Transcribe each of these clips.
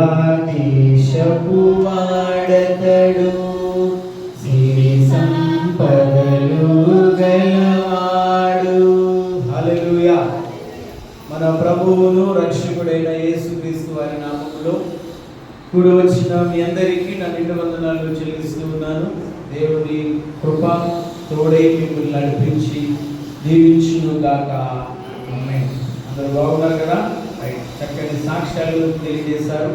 సిరియాదేశపు వాడతడు, సిరి సంపదలు గలవాడు. హల్లెలూయా. మన ప్రభువును రక్షకుడైన యేసుక్రీస్తు వారి నామములో కూడి వచ్చిన మీ అందరికీ నా నిండు వందనాలు చెల్లిస్తూ ఉన్నాను. దేవుని కృప తోడై మిమ్మల్ని నడిపించి దీవించును గాక. ఆమేన్. అందరూ బాగున్నారు కదా? చక్కని సాక్ష్యాలు తెలియజేశారు.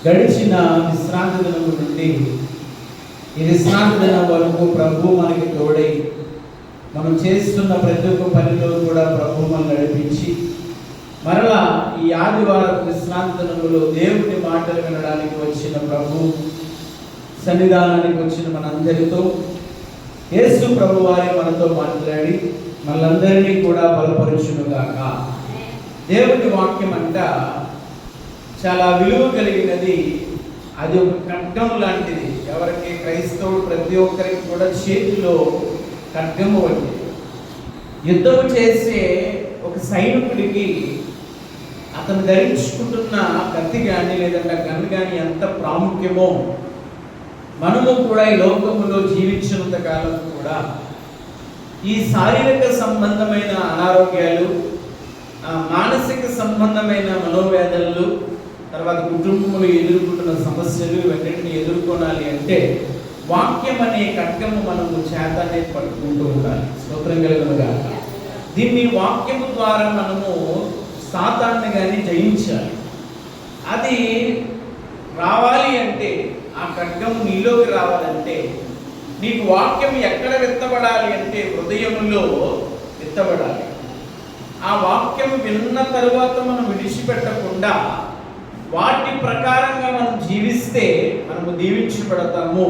గడిచిన విశ్రాంతి దినం నుండి ఈ విశ్రాంతి దినం వరకు ప్రభు మనకి తోడై మనం చేస్తున్న ప్రతి ఒక్క పనిలో కూడా ప్రభు మనం నడిపించి మరలా ఈ ఆదివారం విశ్రాంతి దినములో దేవుని మాటలు వినడానికి వచ్చిన ప్రభు సన్నిధానానికి వచ్చిన మనందరితో యేసు ప్రభు వారి మనతో మాట్లాడి మనందరినీ కూడా బలపరుచునుగాక. దేవుని వాక్యం అంట చాలా విలువ కలిగినది. అది ఒక ఖడ్గం లాంటిది. ఎవరికి క్రైస్తవుడు ప్రతి ఒక్కరికి కూడా చేతిలో ఖడ్గము వంటిది. యుద్ధం చేసే ఒక సైనికుడికి అతను ధరించుకుంటున్న కత్తి కానీ లేదంటే గన్ కానీ ఎంత ప్రాముఖ్యమో మనము కూడా ఈ లోకములో జీవించినంత కాలం కూడా ఈ శారీరక సంబంధమైన అనారోగ్యాలు, మానసిక సంబంధమైన మనోవేదనలు, తర్వాత కుటుంబంలో ఎదుర్కొంటున్న సమస్యలు ఇవన్నింటినీ ఎదుర్కొనాలి అంటే వాక్యం అనే ఖడ్గము మనము చేతనే పట్టుకుంటూ ఉండాలి. స్తోత్రం కలుగునుగాక. దీన్ని వాక్యము ద్వారా మనము సాతాన్ని కానీ జయించాలి. అది రావాలి అంటే ఆ ఖడ్గము నీలోకి రావాలంటే నీకు వాక్యం ఎక్కడ విత్తబడాలి అంటే హృదయములో విత్తబడాలి. ఆ వాక్యం విన్న తరువాత మనం విడిచిపెట్టకుండా వాటి ప్రకారంగా మనం జీవిస్తే మనము దీవించబడతాము,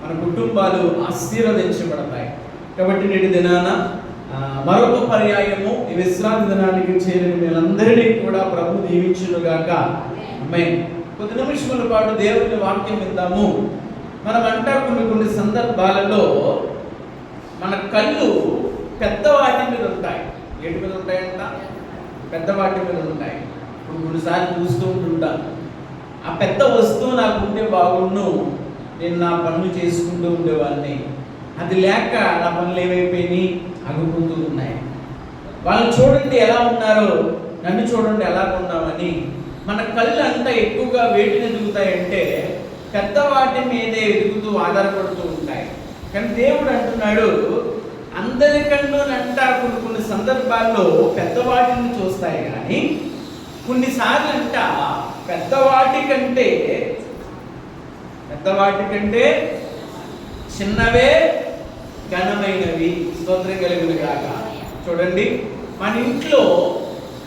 మన కుటుంబాలు ఆశీర్వదించబడతాయి. కాబట్టి నేటి దినాన మరొక పర్యాయము ఈ విశ్రాంతి దినానికి చేరిన వీళ్ళందరినీ కూడా ప్రభు దీవించునుగాక. ఆమేన్. కొద్ది నిమిషముల పాటు దేవుని వాక్యం విందాము. మనం అంటా కొన్ని సందర్భాలలో మన కళ్ళు పెద్ద వాటి మీద ఉంటాయి. ఏటి మీద ఉంటాయంట? పెద్ద వాటి మీద ఉంటాయి. ఇప్పుడు కొన్నిసార్లు చూస్తూ ఉంటుంటాను, ఆ పెద్ద వస్తువు నాకు ఉంటే బాగుండు, నేను నా పనులు చేసుకుంటూ ఉండేవాడిని. అది లేక నా పనులు ఏమైపోయినాయి, ఆగిపోతూ ఉన్నాయి. వాళ్ళు చూడండి ఎలా ఉన్నారో, నన్ను చూడండి ఎలా ఉన్నామని మన కళ్ళు అంతా ఎక్కువగా వేటిని ఎదుగుతాయంటే పెద్ద వాటి మీదే ఎదుగుతూ ఆధారపడుతూ ఉంటాయి. కానీ దేవుడు అంటున్నాడు, అందరి కళ్ళునంట కొన్ని సందర్భాల్లో పెద్దవాటిని చూస్తాయి, కానీ కొన్నిసార్లు అంట పెద్దవాటి కంటే చిన్నవే ఘనమైనవి. స్తోత్రం కలుగునుగాక. చూడండి, మన ఇంట్లో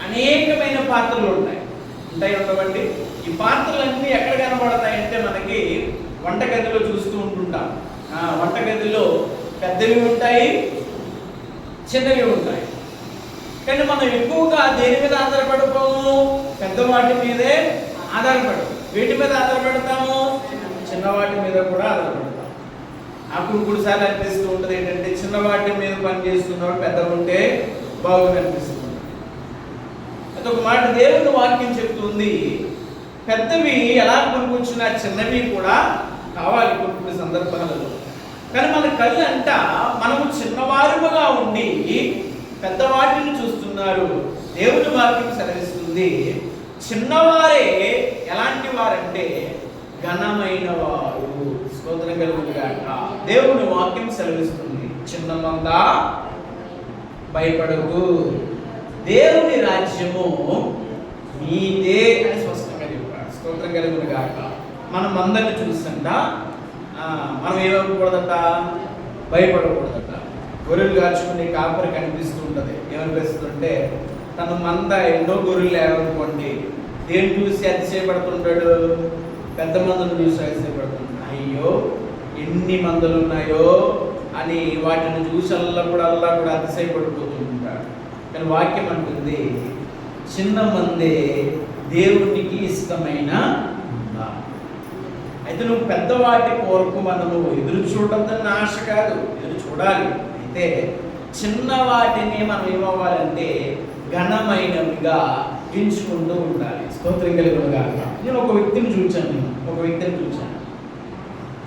అనేకమైన పాత్రలు ఉండవండి. ఈ పాత్రలన్నీ ఎక్కడ కనబడతాయంటే మనకి వంటగదిలో చూస్తూ ఉంటుంటాం. వంటగదిలో పెద్దవి ఉంటాయి, చిన్నవి ఉంటాయి. కానీ మనం ఎక్కువగా దేని మీద ఆధారపడిపోము? పెద్దవాటి మీదే ఆధారపడము. వీటి మీద ఆధారపడతాము, చిన్నవాటి మీద కూడా ఆధారపడతాం. అప్పుడు కొన్నిసార్లు అనిపిస్తూ ఉంటుంది ఏంటంటే చిన్నవాటి మీద పని చేస్తున్నవాడు పెద్ద ఉంటే బాగుంది అనిపిస్తుంది. అది ఒక మాట దేవుని వాక్యం చెప్తుంది, పెద్దవి ఎలా కొనుకొచ్చినా చిన్నవి కూడా కావాలి కొన్ని సందర్భాలలో. కానీ మన కళ్ళు అంట మనము చిన్నవారుగా ఉండి పెద్దవాటిని చూస్తున్నారు. దేవుని వాక్యం సెలవిస్తుంది, చిన్నవారే ఎలాంటి వారంటే ఘనమైన వారు. స్తోత్రం కలుగునుగాక. దేవుని వాక్యం సెలవిస్తుంది, చిన్నమంతా భయపడకు, దేవుని రాజ్యము మీదే అని స్పష్టంగా చెప్పాడు. స్తోత్రం కలుగునుగాక. మనం అందరిని చూస్తుంట మనం ఏమనుకోకూడదట, భయపడకూడదట. గొర్రెలు కాచుకునే కాపరి కనిపిస్తూ ఉంటుంది. ఏమనిపిస్తుంటే తన మంద ఎన్నో గొర్రెలు లేవనుకోండి, దేని చూసి అతిశయపడుతుంటాడు? పెద్ద మందను చూసి అతిశయపడుతుంటాడు. అయ్యో ఎన్ని మందలు ఉన్నాయో అని వాటిని చూసి అల్లా కూడా అతిశయపడిపోతూ ఉంటాడు. కానీ వాక్యం అంటుంది, చిన్న మందే దేవునికి ఇష్టమైన. అయితే నువ్వు పెద్దవాటి కొరకు మనము ఎదురు చూడొద్దని ఆశ కాదు, ఎదురు చూడాలి. అయితే చిన్న వాటిని మనం ఏమవ్వాలంటే ఘనమైనవిగా ఎంచుకుంటూ ఉండాలి. స్తోత్రం కలుగునుగా. నేను ఒక వ్యక్తిని చూశాను.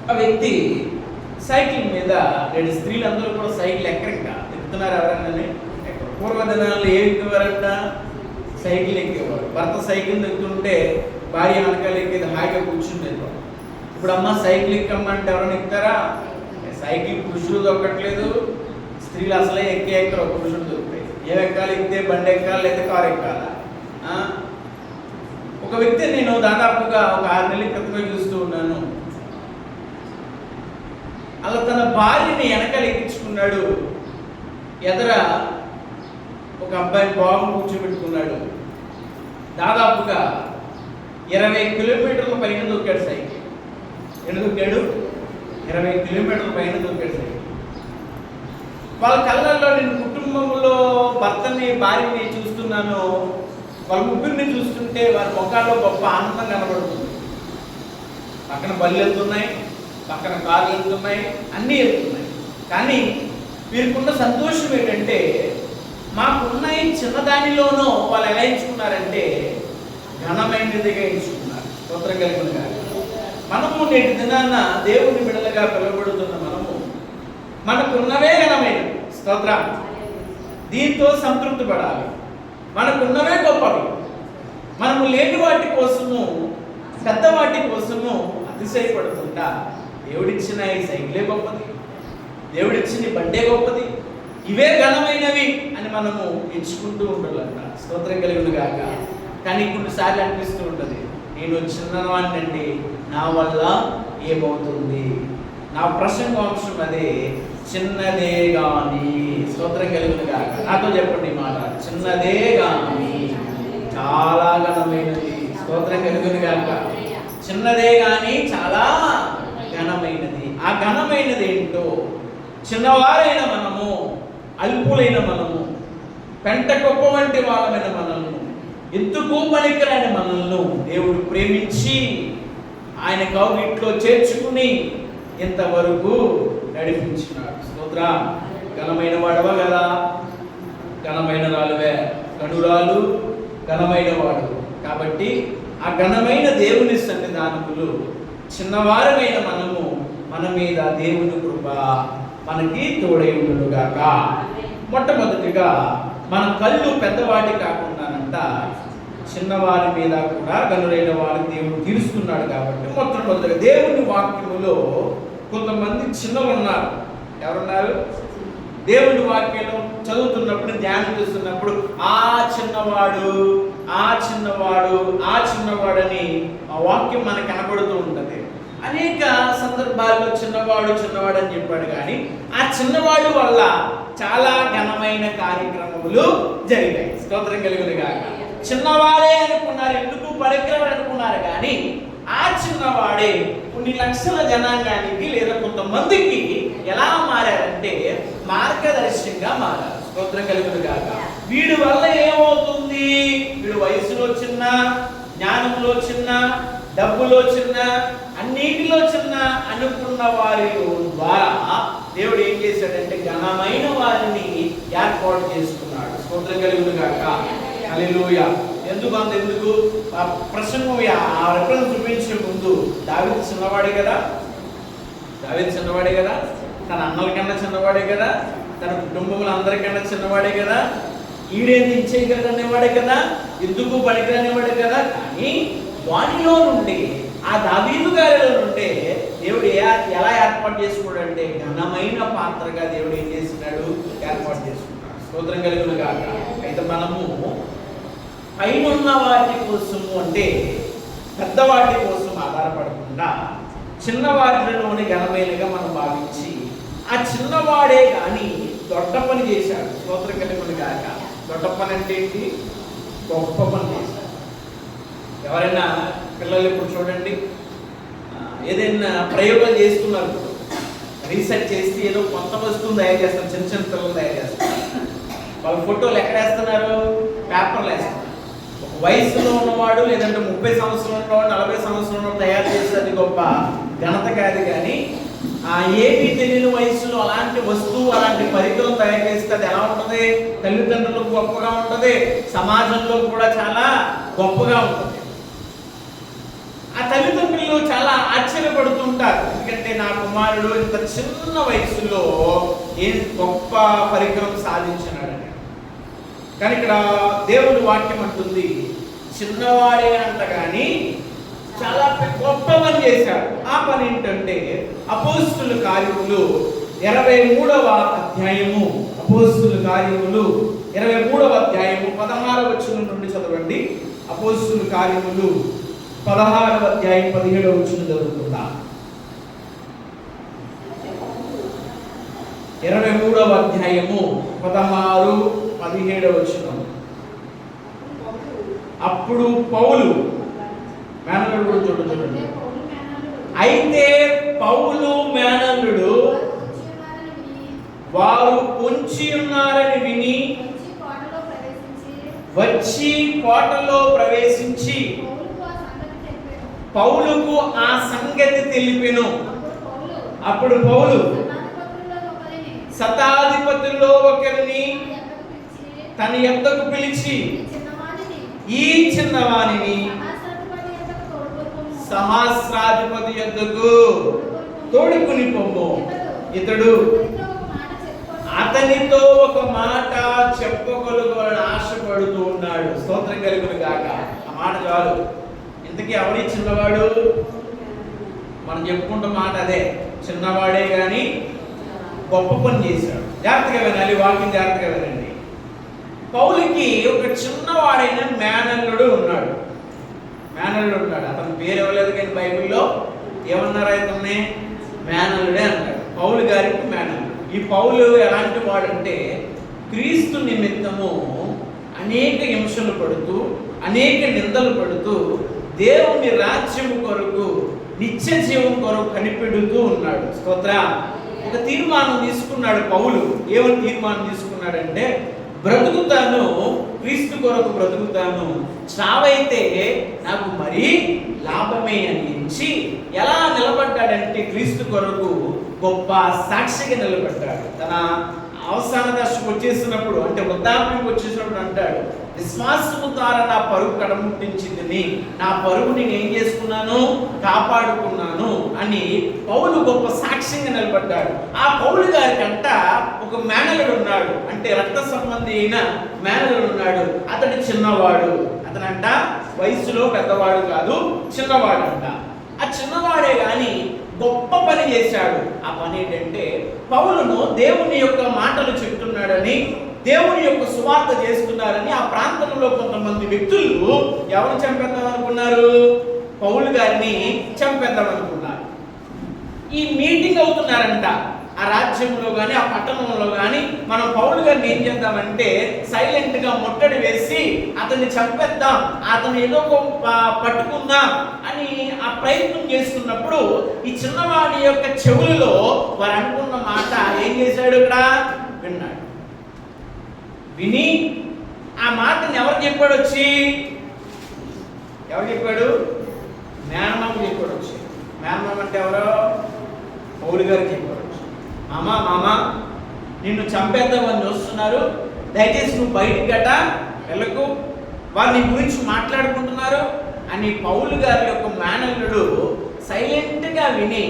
ఆ వ్యక్తి సైకిల్ మీద, రెండు స్త్రీలందరూ కూడా సైకిల్ ఎక్కుతున్నారు. ఎవరన్నా పూర్వదినాల్లో ఏం ఎక్కేవారంట? సైకిల్ ఎక్కేవారు. భర్త సైకిల్ ఎక్కుతుంటే భార్య వెనకాల ఎక్కేది, హాయిగా కూర్చుండేది. ఇప్పుడు అమ్మ సైకిల్ ఎక్కమ్మంటే ఎవరైనా ఎక్కుతారా? సైకిల్ పురుషులు దొక్కట్లేదు, స్త్రీలు అసలే ఎక్కరు, పురుషులు దొరుకుతాయి. ఏం ఎక్కాలి? ఎక్కితే బండి ఎక్కాలి, లేదా కారు ఎక్కాలా? ఒక వ్యక్తి నేను దాదాపుగా ఒక 6 నెలల క్రితమే చూస్తూ ఉన్నాను. అలా తన భార్యని వెనకాల ఎక్కించుకున్నాడు. ఎదర ఒక అబ్బాయి బాబు కూర్చోబెట్టుకున్నాడు. దాదాపుగా 20 కిలోమీటర్ల పైన దొక్కాడు సైకిల్. ఎన్ని దొక్కాడు? 20 కిలోమీటర్ల పైన దొక్కాడు సైకిల్. వాళ్ళ కళ్ళల్లో నేను కుటుంబంలో భర్తని భార్యని చూస్తున్నాను. వాళ్ళ ముగ్గురిని చూస్తుంటే వారి ముఖాల్లో గొప్ప ఆనందం కనబడుతుంది. పక్కన బళ్ళు వెళ్తున్నాయి, పక్కన కార్లు వెళ్తున్నాయి, అన్నీ వెళ్తున్నాయి. కానీ వీరికున్న సంతోషం ఏంటంటే, మాకున్న ఈ చిన్నదానిలోనూ వాళ్ళు ఎలా ఎంచుకున్నారంటే ఘనమైనదిగా ఎంచుకున్నారు. స్తోత్రం కలుగునుగా. మనము నేటి దినాన్న దేవుని బిడ్డలుగా పిలువబడుతున్న మనము మనకున్నవే ఘనమైనవి. స్తోత్రం. దీంతో సంతృప్తి పడాలి. మనకున్నవే గొప్పవి. మనము లేని వాటి కోసము, పెద్ద వాటి కోసము అతిశయపడుతుంటా దేవుడిచ్చిన ఈ సైకిలే గొప్పది, దేవుడిచ్చిన బండే గొప్పది, ఇవే ఘనమైనవి అని మనము ఎంచుకుంటూ ఉండాలంట. స్తోత్రం కలుగును గాక. కానీ కొన్నిసార్లు అనిపిస్తూ ఉంటుంది, నేను చిన్నవాడినండి, నా వల్ల ఏమవుతుంది? నా ప్రసంగాంశం అదే, చిన్నదే గాని. స్తోత్రం కలుగును గాక. నాతో చెప్పండి మాట, చిన్నదే గాని చాలా ఘనమైనది. స్తోత్రం కలుగును గాక. చిన్నదే గాని చాలా ఘనమైనది. ఆ ఘనమైనది ఏంటో, చిన్నవారైన మనము, అల్పులైన మనము, పెంట కుప్ప వంటి వాళ్ళమైన మనల్ని, ఎందుకు పనికిరాని మనల్ని దేవుడు ప్రేమించి ఆయన కౌగిట్లో చేర్చుకుని ఇంతవరకు నడిపించినాడు. స్తోత్ర. ఘనమైన వాడవా కదా, ఘనమైన రాలువే, గనురాలు ఘనమైన వాడు. కాబట్టి ఆ ఘనమైన దేవుని సన్నిధానములు చిన్నవారమైన మనము, మన మీద దేవుని కృప మనకి తోడై ఉండుగాక. మొట్టమొదటిగా మన కళ్ళు పెద్దవాటి కాకుండానంట చిన్నవారి మీద కూడా గనులైన వారి దేవుడు తీరుస్తున్నాడు. కాబట్టి మొట్టమొదటిగా దేవుని వాక్యములో కొంతమంది చిన్నలు ఉన్నారు. ఎవరున్నారు? దేవుని వాక్యం చదువుతున్నప్పుడు, ధ్యానం చేస్తున్నప్పుడు ఆ చిన్నవాడు, ఆ చిన్నవాడు, ఆ చిన్నవాడని ఆ వాక్యం మనకు కనబడుతూ ఉంటుంది. అనేక సందర్భాల్లో చిన్నవాడు చిన్నవాడు అని చెప్పాడు. కానీ ఆ చిన్నవాడు వల్ల చాలా ఘనమైన కార్యక్రమములు జరిగాయి. స్తోత్రం కలుగును గాక. చిన్నవాడే అనుకున్నారు, ఎందుకు పనికిరాడు అనుకున్నారు. కానీ ఆ చిన్నవాడే కొన్ని లక్షల జనాంగానికి లేదా కొంతమందికి ఎలా మారారంటే మార్గదర్శకంగా మారారు. స్తోత్రం కలుగును గాక. వీడి వల్ల ఏమవుతుంది? వీడు వయసులో చిన్న, జ్ఞానంలో చిన్న, డబ్బులో చిన్న, అన్నిటిలో చిన్న అనుకున్న వారి ద్వారా దేవుడు ఏం చేశాడంటే ఘనమైన వారిని ఏర్పాటు చేసుకున్నాడు. స్తోత్రం కలుగును గాక. హల్లెలూయా. ఎందుకు ఆ ప్రసంగం ఆ రెఫరెన్స్ చూపించే ముందు దావీదు చిన్నవాడే కదా, తన అన్నల కన్నా చిన్నవాడే కదా, తన కుటుంబంలో అందరికన్నా చిన్నవాడే కదా, ఈడేంది ఇచ్చేయగలనేవాడే కదా, ఎందుకు పనికిరానివాడే కదా. కానీ వాటిలో నుండి, ఆ దావీదు గారిలో నుండి దేవుడు ఎలా ఏర్పాటు చేసుకున్నాడు అంటే ఘనమైన పాత్రగా దేవుడు ఏం చేస్తున్నాడు? ఏర్పాటు చేసుకున్నాడు. స్తోత్రం కలుగును గాక. అయితే మనము పైన ఉన్న వాటి కోసము అంటే పెద్దవాటి కోసం ఆధారపడకుండా చిన్న వాటిలోని ఘనమైనగా మనం భావించి ఆ చిన్నవాడే కానీ దొడ్డ పని చేశాడు. స్తోత్రం కలుగును గాక. దొడ్డ పని అంటే ఏంటి? గొప్ప పని చేశాడు. ఎవరైనా పిల్లలు ఇప్పుడు చూడండి, ఏదైనా ప్రయోగాలు చేస్తున్నారు, రీసెర్చ్ చేసి ఏదో కొత్త వస్తువులు తయారు చేస్తారు, చిన్న చిన్న పిల్లలు తయారు చేస్తారు. వాళ్ళ ఫోటోలు ఎక్కడ వేస్తున్నారు? పేపర్లు వేస్తున్నారు. ఒక వయసులో ఉన్నవాడు లేదంటే 30 సంవత్సరాలు ఉన్నవాడు, 40 సంవత్సరాలు ఉన్నవాడు తయారు చేసేది గొప్ప ఘనత కాదు. కానీ ఆ ఏమీ తెలియని వయసులో అలాంటి వస్తువు, అలాంటి పరికరం తయారు చేస్తే అది ఎలా ఉంటుంది? తల్లిదండ్రులకు గొప్పగా ఉంటుంది, సమాజంలో కూడా చాలా గొప్పగా ఉంటుంది. ఆ తల్లిదండ్రులు చాలా ఆశ్చర్యపడుతుంటారు. ఎందుకంటే నా కుమారుడు ఇంత చిన్న వయసులో ఏం గొప్ప పరికరం సాధించినాడని. కానీ ఇక్కడ దేవుడి వాక్యం అంటుంది, చిన్నవాడే అంట కానీ చాలా గొప్ప పని చేశాడు. ఆ పని ఏంటంటే అపోస్తుల కార్యములు 23వ అధ్యాయము, అపోస్తుల కార్యములు 23వ అధ్యాయము 16వ వచనం నుండి చదవండి. అపోస్తుల కార్యములు 16వ అధ్యాయం 17వ వచనం చదువుకుందాం. 23వ అధ్యాయము 16, 17వ వచనం. అప్పుడు పౌలు మేనల్లుడు కూడా చూడండి. అయితే పౌలు మేనల్లుడు వారు పొంచి ఉన్నారని విని వచ్చి కోటలో ప్రవేశించి పౌలుకు ఆ సంగతి తెలిపెను. అప్పుడు పౌలు శతాధిపతుల్లో ఒకరిని తన యొద్దకు పిలిచి, ఈ చిన్నవానిని సహస్రాధిపతి యొద్దకు తోడుకుని పొమ్ము, ఇతడు అతనితో ఒక మాట చెప్పగలుగునని ఆశపడుతూ ఉన్నాడు. స్తోత్రం కలుగును గాక. ఆ మాట చాలు. ఇంతకీ ఎవరి చిన్నవాడు? మనం చెప్పుకుంటున్న మాట అదే, చిన్నవాడే కానీ గొప్ప పని చేశాడు. జాగ్రత్తగా వినాలి, వాక్యం జాగ్రత్తగా వినండి. పౌలుకి ఒక చిన్నవాడైన మేనల్లుడు ఉన్నాడు. అతని పేరు ఇవ్వలేదు కానీ బైబిల్లో ఏమన్నారు? అతన్ని మేనల్లుడే అంటాడు. పౌలు గారికి మేనల్లుడు. ఈ పౌలు ఎలాంటి వాడంటే క్రీస్తు నిమిత్తము అనేక హింసలు పడుతూ, అనేక నిందలు పడుతూ, దేవుని రాజ్యం కొరకు, నిత్య జీవం కొరకు కనిపెడుతూ ఉన్నాడు. స్తోత్ర. ఒక తీర్మానం తీసుకున్నాడు పౌలు. ఏమని తీర్మానం తీసుకున్నాడంటే, బ్రతుకుతాను, క్రీస్తు కొరకు బ్రతుకుతాను, చావైతే నాకు మరీ లాభమే అని ఎంచి ఎలా నిలబడ్డాడంటే క్రీస్తు కొరకు గొప్ప సాక్షిగా నిలబడ్డాడు. తన అవసాన దశకు వచ్చేసినప్పుడు, అంటే వృద్ధాప్యం వచ్చేసినప్పుడు అంటాడు, విశ్వాసము ద్వారా నా పరుగు కడముట్టించింది, నా పరుగుని నేను ఏం చేసుకున్నాను, కాపాడుకున్నాను అని పౌలు గొప్ప సాక్ష్యంగా నిలబడ్డాడు. ఆ పౌలు గారికంట ఒక మేనలుడు ఉన్నాడు, అంటే రక్త సంబంధి అయిన మేనలుడు ఉన్నాడు. అతడు చిన్నవాడు. అతనంట వయసులో పెద్దవాడు కాదు, చిన్నవాడు అంట. ఆ చిన్నవాడే కానీ గొప్ప పని చేశాడు. ఆ పని ఏంటంటే పౌలును దేవుని యొక్క మాటలు చెప్తున్నాడని, దేవుని యొక్క సువార్త చేస్తున్నారని ఆ ప్రాంతంలో కొంతమంది వ్యక్తులు ఎవరు చంపేద్దాం అనుకున్నారు? పౌలు గారిని చంపేద్దాం అనుకున్నారు. ఈ మీటింగ్ అవుతున్నారంట ఆ రాజ్యంలో కానీ ఆ పట్టణంలో కానీ. మనం పౌలు గారిని ఏం చేద్దామంటే సైలెంట్ గా ముట్టడి వేసి అతన్ని చంపేద్దాం, అతను ఏదో పట్టుకుందాం అని ఆ ప్రయత్నం చేస్తున్నప్పుడు ఈ చిన్నవాడి యొక్క చెవులలో వారు అనుకున్న మాట ఏం చేశాడు? ఇక్కడ విన్నాడు. విని ఆ మాటని ఎవరు చెప్పాడు? ఎవరు చెప్పాడు? మేనమామ చెప్పాడు. మేనమామ అంటే ఎవరో పౌలు గారికి చెప్పాడు. మామా నిన్ను చంపేద్దామని చూస్తున్నారు, దయచేసి నువ్వు బయటికి గట వెళ్ళకు, వారు నీ గురించి మాట్లాడుకుంటున్నారు అని పౌలు గారి యొక్క మేనల్లుడు సైలెంట్గా విని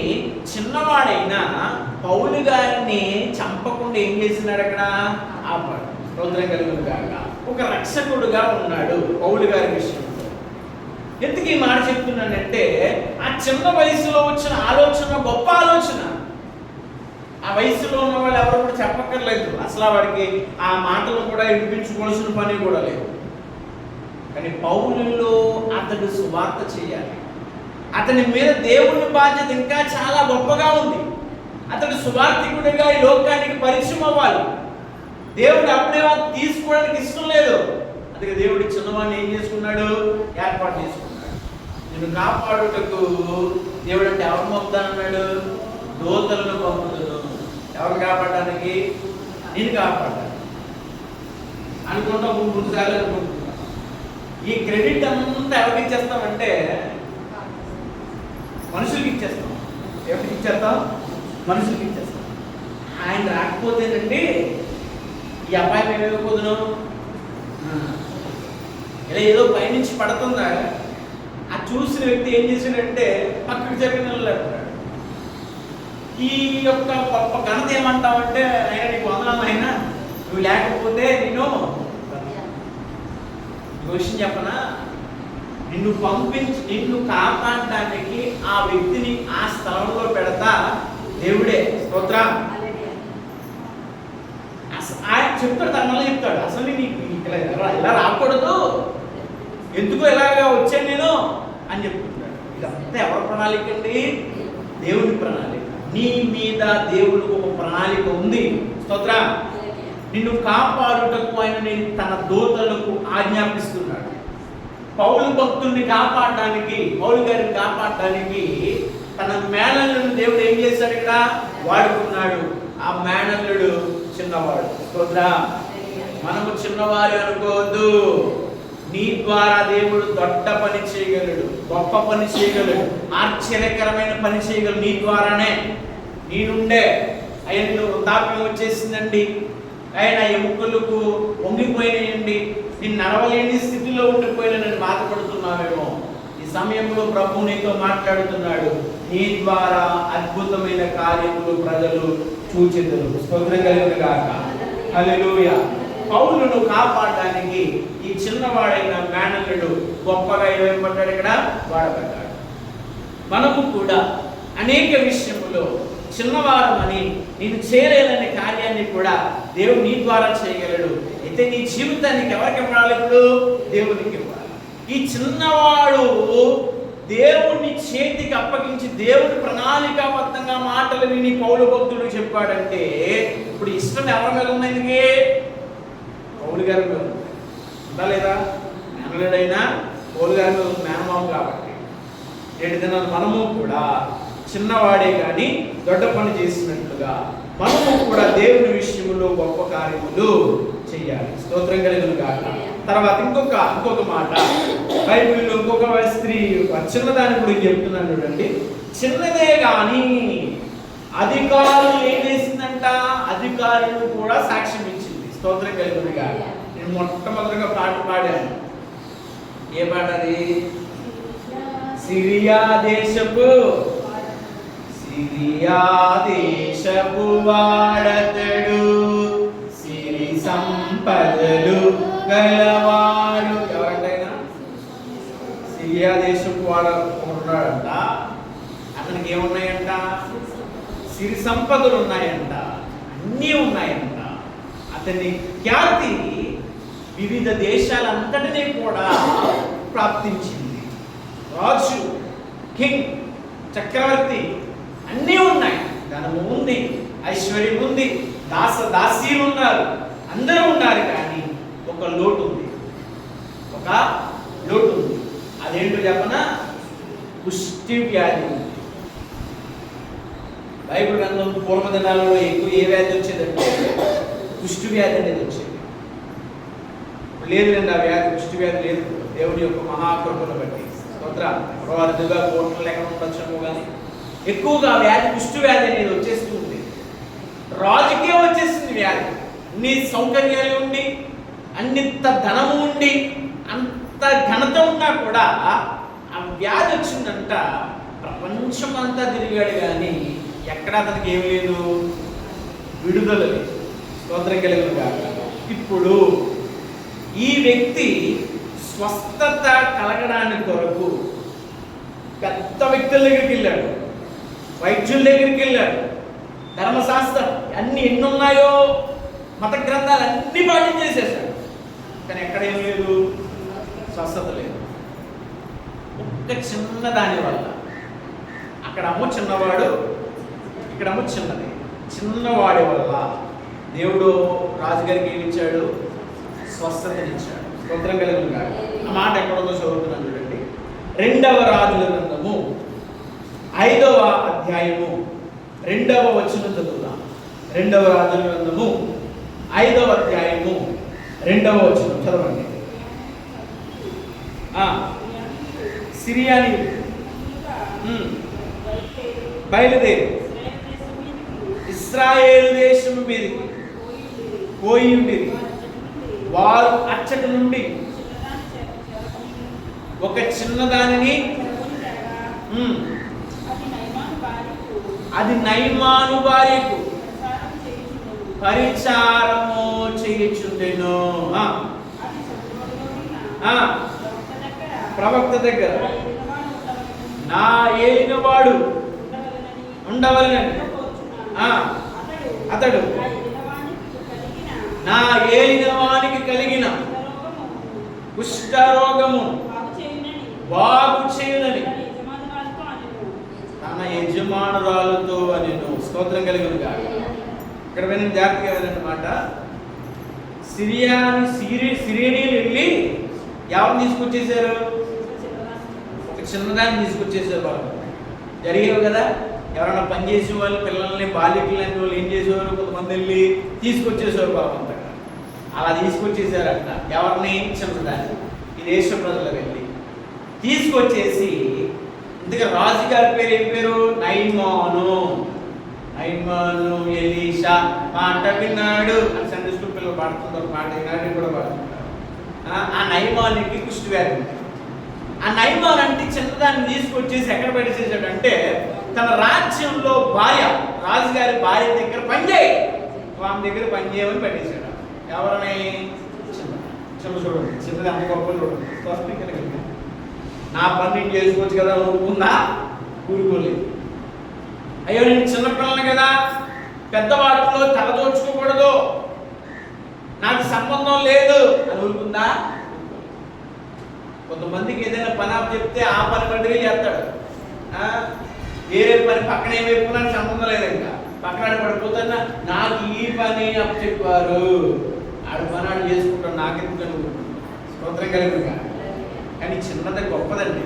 చిన్నవాడైన పౌలు గారిని చంపకుండా ఏం చేసినాడు? అక్కడ ఆపాడు. స్తోత్రం కలుగును గాక. ఒక రక్షకుడుగా ఉన్నాడు పౌలు గారి విషయంలో. ఎందుకు ఈ మాట చెప్తున్నానంటే ఆ చిన్న వయసులో వచ్చిన ఆలోచన గొప్ప ఆలోచన. ఆ వయసులో ఉన్న వాళ్ళు ఎవరు కూడా చెప్పక్కర్లేదు, అసలు వాడికి ఆ మాటలు కూడా వినిపించుకోవాల్సిన పని కూడా లేదు. కానీ పౌలులో అతడు సువార్త చేయాలి. అతని మీద దేవుని బాధ్యత ఇంకా చాలా గొప్పగా ఉంది. అతడు సువార్థికుడిగా ఈ లోకానికి పరిచయం అవ్వాలి. దేవుడు అప్పుడే తీసుకోవడానికి ఇష్టం లేదు. అందుకే దేవుడి చిన్నవాడిని ఏం చేసుకున్నాడు? ఏర్పాటు చేసుకున్నాడు. నిన్ను కాపాడుటకు దేవుడు అంటే ఎవరు పంపుతానన్నాడు? దూతలను పంపుతాను. ఎవరు కాపాడడానికి? నేను కాపాడాను అనుకుంటా. మూడు సార్లు అనుకుంటున్నాను. ఈ క్రెడిట్ అంతా ఎవరికి ఇచ్చేస్తామంటే మనుషులకి ఇచ్చేస్తాం. ఎవరికి ఇచ్చేస్తాం? మనుషులకి ఇచ్చేస్తాం. ఆయన రాకపోతేనండి ఈ అబ్బాయి మేము ఇవ్వకపోతున్నాం, ఇలా ఏదో పైనుంచి పడుతుందా ఆ చూసిన వ్యక్తి ఏం చేశాడంటే పక్కకు జరిగిన వెళ్ళాడు. ఈ యొక్క గొప్ప ఘనత ఏమంటావంటే, అయినా నీకు వందనాలు అయినా, నువ్వు లేకపోతే నేను విషయం చెప్పనా, నిన్ను కాపాడడానికి ఆ వ్యక్తిని ఆ స్థలంలో పెడతా దేవుడే. స్తోత్రం. ఆయన చెప్తాడు, తన వల్ల చెప్తాడు, అసలు నీకు ఇలా రాకూడదు, ఎందుకు ఇలాగా వచ్చాను నేను అని చెప్తున్నాడు. ఇదంతా ఎవరి ప్రణాళిక అండి? దేవుని ప్రణాళిక. నీ మీద దేవుడికి ఒక ప్రణాళిక ఉంది. స్తోత్రం. నిన్ను కాపాడుటకు ఆయన తన దూతలకు ఆజ్ఞాపిస్తున్నాడు. పౌలు భక్తుల్ని కాపాడడానికి, పౌలు గారిని కాపాడడానికి తన మేనల్లుడు దేవుడు ఏం చేశాడు? ఇక్కడ వాడుకున్నాడు. ఆ మేనల్లుడు చిన్నవాడు. స్తోత్రం. మనము చిన్నవారు అనుకోవద్దు. నీ ద్వారా దేవుడు దొడ్డ పని చేయగలడు, గొప్ప పని చేయగలడు, ఆశ్చర్యకరమైన పని చేయగలడు. నీ ద్వారానే, నీ నుండే. ఆయన వృద్ధాప్యం వచ్చేసిందండి, ఆయన ఎముకలకు వంగిపోయినాయండి, నేను నడవలేని స్థితిలో ఉండిపోయిన నేను బాధపడుతున్నావేమో. ఈ సమయంలో ప్రభు నీతో మాట్లాడుతున్నాడు. నీ ద్వారా అద్భుతమైన కార్యములు ప్రజలు చూచెదరు. స్తోత్రం కలుగును గాక. హల్లెలూయా. పౌలును కాపాడడానికి ఈ చిన్నవాడైన మేనల్లుడు గొప్పగా ఏమైపడ్డాడు? ఇక్కడ వాడబడ్డాడు. మనము కూడా అనేక విషయములో చిన్నవారమని, నేను చేయలేననే కార్యాన్ని కూడా దేవుడు నీ ద్వారా చేయగలడు. అయితే నీ జీవితానికి ఎవరికి ఇవ్వాలి? ఇప్పుడు దేవునికి ఇవ్వాలి. ఈ చిన్నవాడు దేవుని చేతికి అప్పగించి దేవుని ప్రణాళికాబద్ధంగా మాటలు విని పౌలు భక్తుడు చెప్పాడంటే, ఇప్పుడు ఇష్టం ఎవరి మీద ఉన్నది? పౌలు గారి మీద ఉందా లేదా? మేనలుడైనా పౌలు గారి మీద మేనమామ కాబట్టి 7 దినాలు మనము కూడా చిన్నవాడే కానీ దొడ్డ పని చేసినట్లుగా మనము కూడా దేవుని విషయంలో గొప్ప కార్యములు చెయ్యాలి. స్తోత్రం కలుగును గాక. తర్వాత ఇంకొక మాట బైబిల్లో ఇంకొక స్త్రీ చిన్నదాని గురించి చెప్తున్నాను చూడండి. చిన్నదే కానీ అధికారులు ఏం చేసిందంట? అధికారులు కూడా సాక్ష్యం ఇచ్చింది. స్తోత్రం కలుగును గాక. నేను మొట్టమొదటిగా పాట పాడాను. ఏ పాట అది? సిరియా దేశపు వాడతడు, సిరి సంపదలు గలవాడు. ఎవరంటైనా సిరియా దేశపు వాడు ఉన్నాడంట. అతనికి ఏమున్నాయంట? సిరి సంపదలు ఉన్నాయంట, అన్నీ ఉన్నాయంట. అతని ఖ్యాతి వివిధ దేశాలంతటినీ కూడా ప్రాప్తించింది. రాజు, కింగ్, చక్రవర్తి అన్నీ ఉన్నాయి. ధనము ఉంది, ఐశ్వర్యం ఉంది, దాసీలు ఉన్నారు, అందరూ ఉన్నారు. కానీ ఒక లోటు ఉంది. అదేంటో చెప్పనా? కుష్టి వ్యాధి ఉంది. బైబిల్ గ్రంథం పూర్వ దినాలలో ఎక్కువ ఏ వ్యాధి వచ్చేదంటే కుష్టి వ్యాధి అనేది వచ్చేది. లేదులేండి ఆ వ్యాధి, కుష్టి వ్యాధి లేదు. దేవుడి యొక్క మహాకృపను బట్టి స్తోత్రాలుగా కోట్లు ఎక్కడ ఉండొచ్చేమో కానీ ఎక్కువగా వ్యాధి, కుష్టి వ్యాధి అనేది వచ్చేస్తుంది. రాజుకే వచ్చేస్తుంది వ్యాధి. అన్ని సౌకర్యాలు ఉండి, అన్నింత ధనము ఉండి, అంత ఘనత ఉన్నా కూడా ఆ వ్యాధి వచ్చిందంట. ప్రపంచం అంతా తిరిగాడు కానీ ఎక్కడ అతనికి ఏమి లేదు, విడుదల లేదు. స్తోత్రం కలుగును గాక. ఇప్పుడు ఈ వ్యక్తి స్వస్థత కలగడానికి కొరకు పెద్ద వ్యక్తుల దగ్గరికి వెళ్ళాడు, వైద్యుల దగ్గరికి వెళ్ళాడు, ధర్మశాస్త్రం అన్ని ఎన్ని ఉన్నాయో మత గ్రంథాలు అన్ని పాటించేసేసాడు. కానీ ఎక్కడ ఏం లేదు, స్వస్థత లేదు. ఒక్క చిన్న దాని వల్ల, అక్కడమ్మో చిన్నవాడు, ఇక్కడమ్మో చిన్నది. చిన్నవాడి వల్ల దేవుడు రాజుగారికి ఏమి ఇచ్చాడు? స్వస్థతనిచ్చాడు. స్తోత్రం కలుగును గాక. ఆ మాట ఎక్కడో చదువుతున్నాను చూడండి. 2వ రాజుల గ్రంథము 5వ అధ్యాయము 2వ వచనం చదువుదాం. 2వ రాజుల గ్రంథము 5వ అధ్యాయము 2వ వచనం చదవండి. సిరియాని బయలుదేరి ఇశ్రాయేలు దేశము మీదకి పోయి ఉండేది. వారు అచ్చటి నుండి ఒక చిన్నదానిని అది నయమాను భార్యకు పరిచారము చేయుచుండెను. ప్రవక్త దగ్గర నా ఏలినవాడు ఉండవలెనని అతడు నా ఏలినవానికి కలిగిన కుష్ఠరోగము బాగు చేయునని తన యజమానురాలతో అనెను. స్తోత్రం కలుగును గాక. ఇక్కడ వినండి, జాగ్రత్తగా వినండి. సిరియనీయులు వెళ్ళి ఎవరిని తీసుకొచ్చేసారు? ఒక చిన్నదాన్ని తీసుకొచ్చేసారు. వాళ్ళు జరిగేవి కదా, ఎవరైనా పని చేసే వాళ్ళు పిల్లల్ని బాలికలు లాంటి వాళ్ళు ఏం చేసేవారు, కొంతమంది వెళ్ళి తీసుకొచ్చేసేవారు బలవంతంగా. అలా తీసుకొచ్చేసారట. ఎవరిని? చిన్నదాన్ని. ఈ దేశ ప్రజలు వెళ్ళి తీసుకొచ్చేసి, ఇంతగా రాజుగారి పేరు ఏం పేరు? నయమాను. నయమాను ఎలీషా మాట విన్నాడు అని సండే స్కూల్ పిల్లలు పాడుతుంటారు. మాట విన్నాడు కూడా పాడుతుంటారు. ఆ నయమానికి కుష్టి వ్యాధి ఉంది. ఆ నయమాన్ అంటే చిన్నదాన్ని తీసుకొచ్చేసి ఎక్కడ పెట్టేసాడంటే తన రాజ్యంలో భార్య, రాజుగారి భార్య దగ్గర పనిచేయి, ఆమె దగ్గర పనిచేయమని పెట్టేశాడు. ఎవరని? చిన్న చూడండి, చిన్నది అంత గొప్పలు చూడండి. నా పని నేను చేసుకోవచ్చు కదా ఊరుకుందా? ఊరుకోలేదు. అయ్యో నేను చిన్నపిల్లని కదా, పెద్దవాటిలో తలదోచుకోకూడదు, నాకు సంబంధం లేదు అని ఊరుకుందా? కొంతమందికి ఏదైనా పని అప్పు చెప్తే ఆ పని బట్టిగా చేస్తాడు. వేరే పని పక్కన ఏం చెప్పుకున్నా సంబంధం లేదు. ఇంకా పక్కన పడిపోతున్నా నాకు ఈ పని అప్పు చెప్పారు, ఆడు పని ఆడు చేసుకుంటాడు, నాకెందుకు స్తోత్రం కలిగిగా. కానీ చిన్నది గొప్పదండి.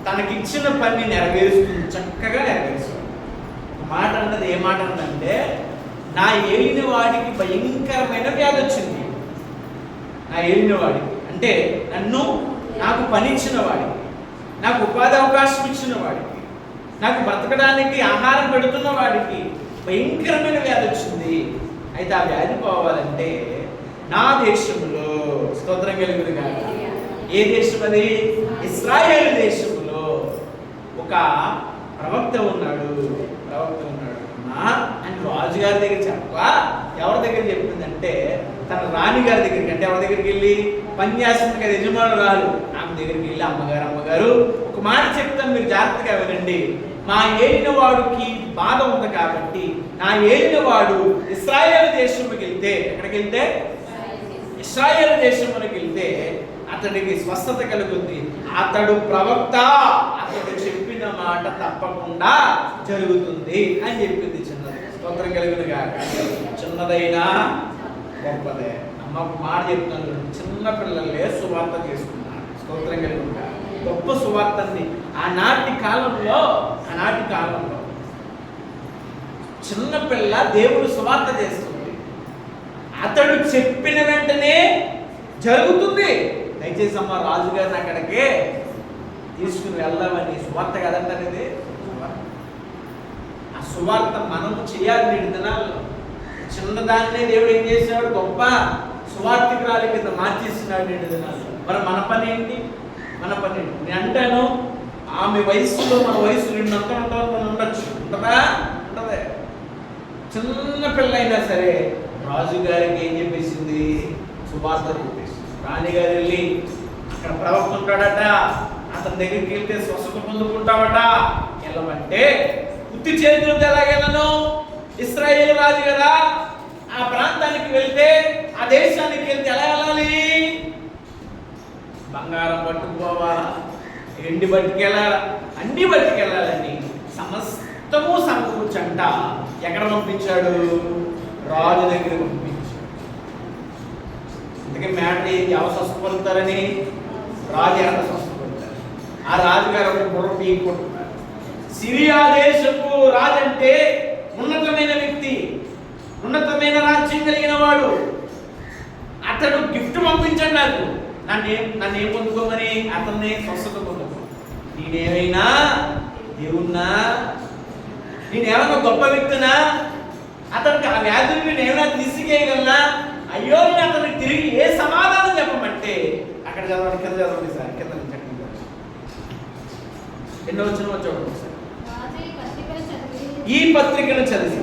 తనకిచ్చిన పని నెరవేరుస్తుంది, చక్కగా నెరవేరుస్తుంది. మాట అన్నది ఏ మాట అన్నదంటే, నా ఏలిన వాడికి భయంకరమైన వ్యాధి వచ్చింది. నా ఏలిన వాడికి అంటే నాకు పని ఇచ్చిన వాడికి, నాకు ఉపాధి అవకాశం ఇచ్చిన వాడికి, నాకు బ్రతకడానికి ఆహారం పెడుతున్న వాడికి భయంకరమైన వ్యాధి వచ్చింది. అయితే ఆ వ్యాధి పోవాలంటే నా దేశంలో, స్తోత్రం కలుగును గాక, ఏ దేశం అది? ఇశ్రాయేలు దేశంలో ఒక ప్రవక్త ఉన్నాడు. అని రాజుగారి దగ్గర చెప్పా, ఎవరి దగ్గర చెప్పిందంటే తన రాణిగారి దగ్గరికి. అంటే ఎవరి దగ్గరికి వెళ్ళి? పని చేస్తుంది కదా యజమానురాలు, ఆమె దగ్గరికి వెళ్ళి, అమ్మగారు ఒక మాట చెప్తాను, మీరు జాగ్రత్తగా వినండి. మా ఏలిన వాడికి బాధ ఉంది కాబట్టి నా ఏలిన వాడు ఇశ్రాయేలు దేశంలోకి వెళ్తే, ఎక్కడికి వెళ్తే? ఇశ్రాయేలు దేశంలోకి వెళ్తే అతడికి స్వస్థత కలుగుతుంది. అతడు ప్రవక్త, అతడు చెప్పిన మాట తప్పకుండా జరుగుతుంది అని చెప్పింది. చిన్నది. స్తోత్రం కలుగును గాక. చిన్నదైనా గొప్పదే. అమ్మ ఒక మాట చెప్తున్నాను, చిన్న పిల్లలే సువార్త చేసుకున్నారు. స్తోత్రం కలుగును గాక. గొప్ప సువార్తని ఆనాటి కాలంలో చిన్న పిల్ల దేవుడు సువార్త చేస్తుంది. అతడు చెప్పిన వెంటనే జరుగుతుంది. దయచేసి అమ్మ రాజుగారిని అక్కడికే తీసుకుని వెళ్దామని. సువార్త కదంటే ఆ సువార్త మనం చేయాలి. 7 దినాల్లో చిన్నదాన్నే దేవుడు ఏం చేసినాడు? గొప్ప సువార్తికురాలి కింద మార్చేస్తున్నాడు 7 దినాల్లో. మరి మన పని ఏంటి? నేను అంటాను, ఆమె వయసులో మన వయసు 2 అంతలు మనం ఉండొచ్చు. ఉంటుందా? ఉంటదే. చిన్న పిల్ల అయినా సరే రాజుగారికి ఏం చెప్పేసింది? సువార్త చెప్పేసింది. రాణిగారు వెళ్ళి, అక్కడ ప్రవక్త ఉంటాడట, అతని దగ్గరికి వెళ్తే స్వస్థత పొందుకుంటావట, వెళ్ళమంటే ఉత్తి చేతులతో ఎలాగెళ్ళను? ఇశ్రాయేలు రాజు కదా, ఆ ప్రాంతానికి వెళ్తే, ఆ దేశానికి వెళ్తే ఎలా వెళ్ళాలి? బంగారం పట్టుకుపోవాలా, ఎండి పట్టుకెళ్ళాలా, అన్ని పట్టుకెళ్ళాలని సమస్తము సమకూర్చంట ఎక్కడ పంపించాడు? రాజు దగ్గర పంపించాడు. అందుకే మ్యాటర్ ఏంటి? ఎవరు స్వస్థపడతారని? రాజు ఎంత స్వస్థపడతారు? ఆ రాజుగారు ఒక బుర్ర పీక్కుంటున్నారు. సిరియా దేశపు రాజు అంటే ఉన్నతమైన వ్యక్తి, ఉన్నతమైన రాజ్యం కలిగిన వాడు. అతడు గిఫ్ట్ పంపించండి నాకు, నన్ను ఏం పొందుకోమని? అతన్ని స్వస్థత పొందుకో. నేనేమైనా దేవున్నా? నేనేమైనా గొప్ప వ్యక్తినా? అతనికి ఆ వ్యాధులు నేనేమైనా తీసుకేయగలనా? అయ్యో నేను అతనికి తిరిగి ఏ సమాధానం చెప్పమంటే అక్కడ చదవండి, కింద చదవండి సార్, కింద నుంచి ఎన్నో వచ్చిన చూడండి సార్. ఈ పత్రికను చదివి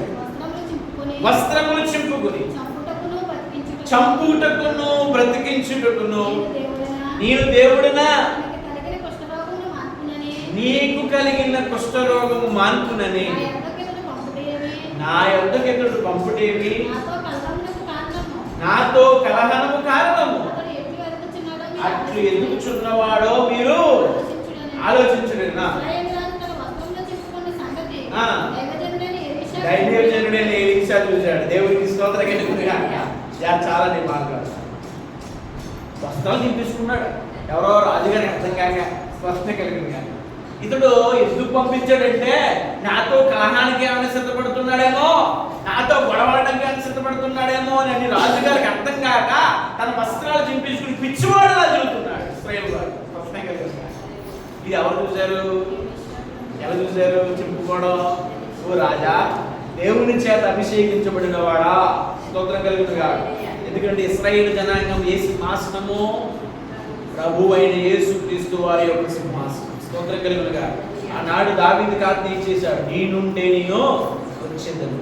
వస్త్రములు చింపుకుని చంపుటకును బ్రతికించుటకును నేను దేవుడినా నీకు కలిగిన కుష్ఠరోగము మాన్పునని నా యొద్దకెతడు పంపుటేమి నాతో కలహనము కారణము అట్లు ఎదుగుచున్నవాడో మీరు ఆలోచించండి. దైవజనుడైన ఎలీషా చూశాడు. దేవుడికి స్తోత్రం. చాలా నీ మార్గాలు వస్త్రాలు చింపించుకున్నాడు. ఎవరో రాజుగారికి అర్థం కాక స్పష్టత కలిగింది. కానీ ఇతడు ఎందుకు పంపించాడంటే నాతో కలహానికి ఏమైనా సిద్ధపడుతున్నాడేమో, నాతో గొడవడానికి ఏమైనా సిద్ధపడుతున్నాడేమో అని రాజుగారికి అర్థం కాక తన వస్త్రాలు చింపించుకుని పిచ్చివాడులా జరుగుతున్నాడు. ఇశ్రాయేలు వారు స్పష్టంగా కలిగింది. ఇది ఎవరు చూశారు? ఎలా చూశారు చింపుకోవడం? ఓ రాజా, దేవుని చేత అభిషేకించబడిన వాడా, స్తోత్రం కలుగునుగా. ఎందుకంటే ఇశ్రాయేలు జనాంగం ఏ సింహాసనము? ప్రభు అయిన యేసుక్రీస్తు వారి యొక్క సింహాసనం. స్తోత్రం కలుగునుగా. ఆనాడు దావీదుకు ఆజ్ఞ చేశాడు, నీ నుండే నేను వచ్చేదను.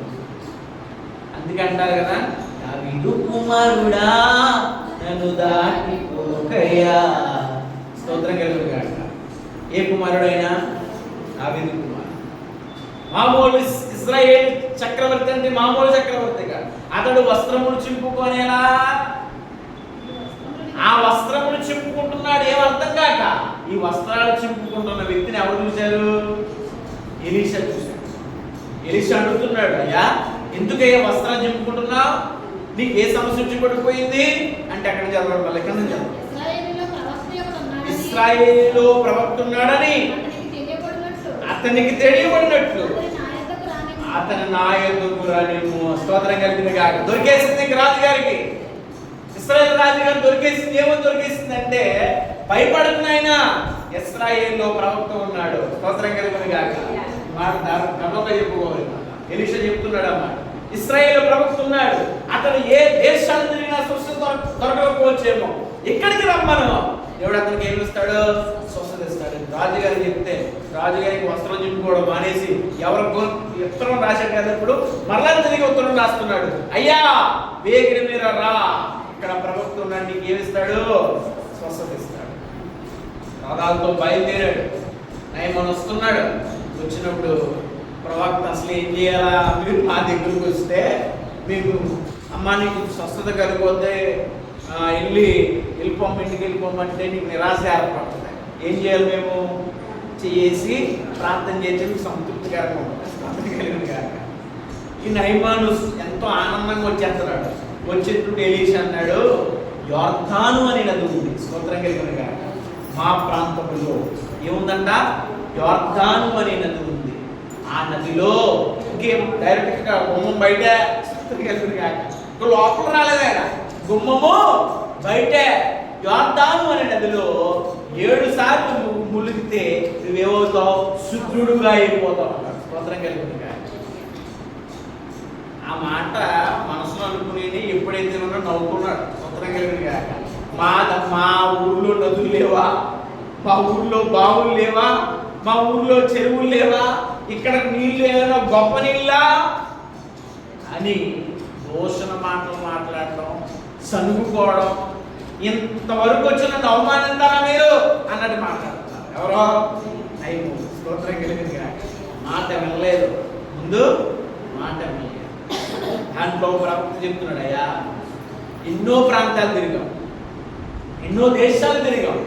అందుకే అంటారు కదా, దావీదు కుమారుడా నన్ను దాటిపోకయ్యా. స్తోత్రం కలుగునుగా. ఏ కుమారుడైనా? దావీదు కుమారుడు. మామూలు ఇశ్రాయేల్ చక్రవర్తి అంటే మామూలు చక్రవర్తిగా అతడు వస్త్రములు చింపుకొనేలా ఆ వస్త్రములు చింపుకుంటున్నాడు. ఏమర్థం కాక ఈ వస్త్రాలు చింపుకుంటున్న వ్యక్తిని ఎవరు చూశారు? ఎలీషా చూశాడు. ఎలీషా అడుగుతున్నాడు, అయ్యా ఎందుకయ్యా వస్త్రాలు చింపుకుంటున్నావు? నీకు ఏ సమస్య వచ్చి పడిపోయింది అంటే అక్కడ చదవడం వల్ల ఎక్కడ నుంచి చదవడం. ఇశ్రాయేలులో ప్రవక్త ఉన్నాడని అతనికి తెలియబడినట్లు అతని నా యొద్దకు రానిమ్ము. స్తోత్రం కలిగిన గాక. దొరికేసింది రాజుగారికి. ఇశ్రాయేలు రాజుగారు దొరికేసింది. ఏమో దొరికేసింది అంటే భయపడుతున్న ఆయన ఇశ్రాయేలులో ప్రవక్త ఉన్నాడు. స్తోత్రం కలిగిన గాక. మాట గర్వంగా చెప్పుకోవాలి. ఎలీషా చెప్తున్నాడు అన్నమాట. ఇశ్రాయేలు ప్రవక్త ఉన్నాడు. అతను ఏ దేశాన్ని తిరిగినా స్వస్థత దొరకకపోవచ్చేమో, ఇక్కడికి రమ్మను. దేవుడు అతనికి ఏమి ఇస్తాడు? స్వస్థత ఇస్తాడు. రాజుగారికి చెప్తే రాజుగారికి వస్త్రం చింపుకోవడం మానేసి ఎవరికి ఉత్తరం రాశాడు కదా, ఇప్పుడు మరలా తిరిగి ఉత్తరం రాస్తున్నాడు. అయ్యా వేగిరి మీద రా, ఇక్కడ ప్రవక్త ఉన్నాడు, నీకు ఏమిస్తాడు? స్వస్థత ఇస్తాడు. రాదాలతో బయలుదేరాడు. నయమని వస్తున్నాడు. వచ్చినప్పుడు ప్రవక్త అసలు ఏం చేయాలా? మీరు మా దగ్గరకు వస్తే మీకు అమ్మా నీకు స్వస్థత కలిగిపోతే ఇంటికి వెళ్ళిపోమంటే నీకు నిరాశ ఏర్పడుతుంది. ఏం చేయాలి? మేము చేసి ప్రార్థన చేసి సంతృప్తికరంగా ఉంటుంది. ఈ నయమాను ఎంతో ఆనందంగా వచ్చేస్తున్నాడు. వచ్చేటప్పుడు ఎలీషా అన్నాడు, యొర్దాను అనే నది ఉంది. స్తోత్రం కలిగిన మా ప్రాంతంలో ఏముందంట? యొర్దాను అనే నది ఉంది. ఆ నదిలో ఇంకేం డైరెక్ట్గా గుమ్మం బయట లోపల రాలేదా? గుమ్మము బయటే యొర్దాను అనే నదిలో 7 సార్లు ములిగితే నువ్వేమవుతావు? శుద్ధుడుగా అయిపోతావు అన్నాడు. స్తోత్రం కలిగిన ఆ మాట మనసులో అనుకుని ఎప్పుడైతే ఉన్నా నవ్వుకున్నాడు. స్తోత్రం కలిగిన మా ఊళ్ళో నదులు లేవా? మా ఊళ్ళో బావులు లేవా? మా ఊళ్ళో చెరువులు లేవా? ఇక్కడ నీళ్ళు ఏమైనా గొప్ప నీళ్ళా అని దోషణ మాటలు మాట్లాడటం, సనుగుకోవడం, ఇంతవరకు వచ్చిన అవమానిస్తారా మీరు అన్నట్టు మాట్లాడుతున్నారు. ఎవరో అయ్యో స్తోత్రం కలిగింది. మాట వినలేదు, ముందు మాట వినలేదు. దాంట్లో ప్రవక్త చెప్తున్నాడు, అయ్యా ఎన్నో ప్రాంతాలు తిరిగాం, ఎన్నో దేశాలు తిరిగాం,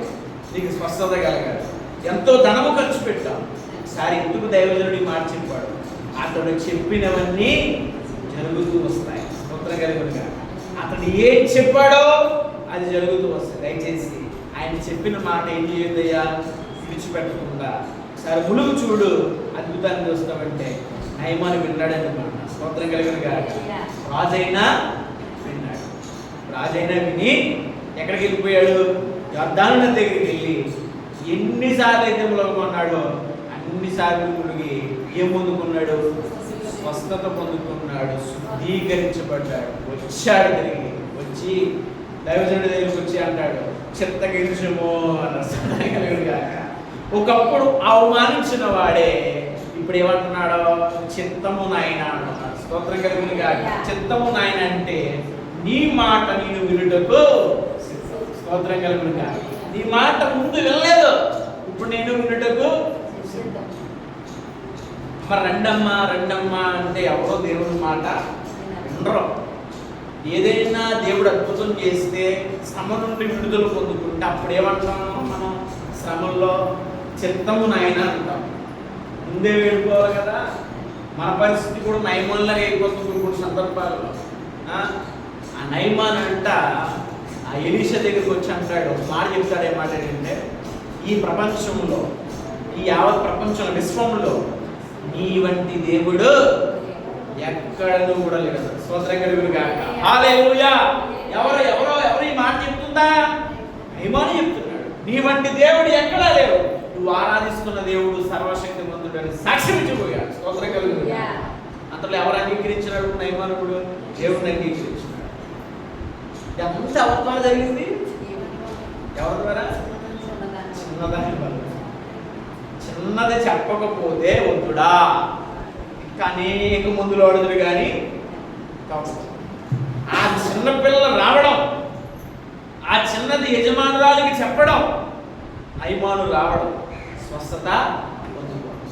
నీకు స్వస్థత కలగాలి, ఎంతో ధనము ఖర్చు పెట్టాం. ఒకసారి ఎందుకు దైవజనుడికి మాట చెప్పాడు? అతడు చెప్పినవన్నీ జరుగుతూ వస్తాయి. స్తోత్రం కలిగినగా అతడు ఏం చెప్పాడో అది జరుగుతూ వస్తుంది. దయచేసి ఆయన చెప్పిన మాట ఏం చేయొద్దయ్యా, విడిచిపెట్టకుండా సరే ములుగు చూడు, అద్భుతాన్ని చూస్తామంటే నయమాను విన్నాడని మాట. స్తోత్రం కలిగినగా రాజైనా విన్నాడు. రాజైనా విని ఎక్కడికి వెళ్ళిపోయాడు? యొర్దాను నది దగ్గరికి వెళ్ళి ఎన్నిసార్లు అయితే ములుగుకున్నాడో అన్నిసార్లు మునిగి ఏం పొందుకున్నాడు? స్వస్థత పొందుకున్నాడు, శుద్ధీకరించబడ్డాడు. వచ్చాడు, తిరిగి వచ్చి దైవజనుడి దగ్గరికి వచ్చి అంటాడు, చిత్తగించుము అన్నారు. ఒకప్పుడు అవమానించిన వాడే ఇప్పుడు ఏమంటున్నాడో చిత్తము నాయన అంటున్నాడు. స్తోత్రం కలుగును గాక. చిత్తము నాయన అంటే నీ మాట నేను వినుటకు. స్తోత్రం కలుగును గాక. నీ మాట ముందు వినలేదు, ఇప్పుడు నేను వినుటకు. మరి రెండమ్మా అంటే ఎవరో దేవుని మాట వినరు. ఏదైనా దేవుడు అద్భుతం చేస్తే శ్రమ నుండి విడుదల పొందుకుంటే అప్పుడు ఏమంటాం మనం? శ్రమల్లో చిత్తము నాయన అంటాం. ముందే వెళ్ళిపోవాలి కదా. మన పరిస్థితి కూడా నయమాన్లాగా అయిపోతుంది కొన్ని సందర్భాల్లో. ఆ నయమాన్ అంట ఆ ఎలీషా దగ్గరికి వచ్చి అంటాడు, ఒక మాట చెప్తాడు. ఏమాట ఏంటంటే, ఈ ప్రపంచంలో, ఈ యావత్ ప్రపంచంలో, విశ్వంలో నీ వంటి దేవుడు ఎక్కడను కూడా లేదు. స్తోత్రం కలుగును గాక. హల్లెలూయా. ఎవరు ఈ మాట చెప్తుందా? నయమాను చెప్తున్నాడు, నీ వంటి దేవుడు ఎక్కడా లేవు, నువ్వు ఆరాధిస్తున్న దేవుడు సర్వశక్తిమంతుడు అని సాక్ష్యం ఇచ్చిపోయాడు. స్తోత్రం కలుగును గాక. అంతలో ఎవరు అంగీకరించినాడు? నయమానుడు దేవుడిని అంగీకరించినాడు. ఎంత అవతారం జరిగింది ఎవరి ద్వారా? చిన్నదాని వల్ల. చిన్నది చెప్పకపోతే వద్దుడా, ఇంకా అనేక మందులు అడుగురు కానీ ఆ చిన్న పిల్లలు రావడం, ఆ చిన్నది యజమానురాలికి చెప్పడం, నయమాను రావడం, స్వస్థత పొందుకోవడం.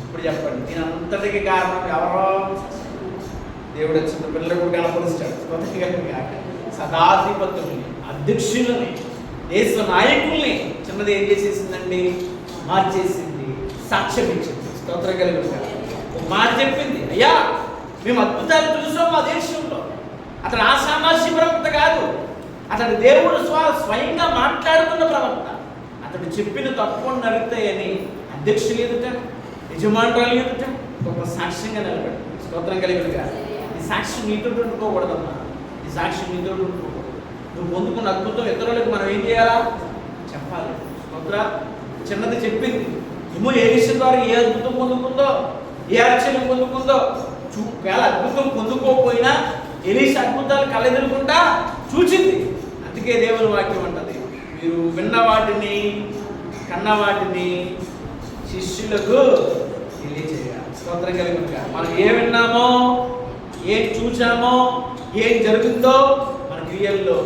ఇప్పుడు చెప్పండి, దీని అంతటికి కారణం ఎవరో? దేవుడు చిన్న పిల్లలకు కనపరుస్తాడు. సదాధిపతుల్ని, అధ్యక్షులని, దేశ నాయకుల్ని చిన్నది ఏం చేసేసిందండి? మార్చేసింది, సాక్ష్యం ఇచ్చింది. స్తోత్రం కలుగును గాక. ఒక మాట చెప్పింది, అయ్యా మేము అద్భుతాలు చూసాం మా దేశంలో. అతడు ఆషామాషి ప్రవక్త కాదు, అతడు దేవుడు స్వయంగా మాట్లాడుతున్న ప్రవక్త. అతడు చెప్పిన తప్పకుండా నరుగుతాయని అధ్యక్షులు ఎదుట, యజమానురాలు ఎదుట ఒక సాక్ష్యంగా నిలబడి. స్తోత్రం కలుగును గాక. ఈ సాక్ష్యం నీతో ఉండుకోకూడదమ్మా. ఈ సాక్ష్యం నీతో ఉండుకోకూడదు. నువ్వు పొందుకున్న అద్భుతం ఇతరులకు మనం ఏం చేయాలా? చెప్పాలి. స్తోత్ర. చిన్నది చెప్పింది, ఏమో ఎలీషా ద్వారా ఏ అద్భుతం పొందుకుందో, ఏ ఆశ్చర్యం పొందుకుందో. వేళ అద్భుతం పొందుకోకపోయినా ఎలీషా అద్భుతాలు కలెదురుకుంటా చూచింది. అందుకే దేవుని వాక్యం అంటది, మీరు విన్న వాటిని, కన్న వాటిని శిష్యులకు తెలియజేయాలి. స్తోత్రం కలుగును గాక. మనం ఏం విన్నామో, ఏం చూసామో, ఏం జరుగుతుందో మన క్రియల్లో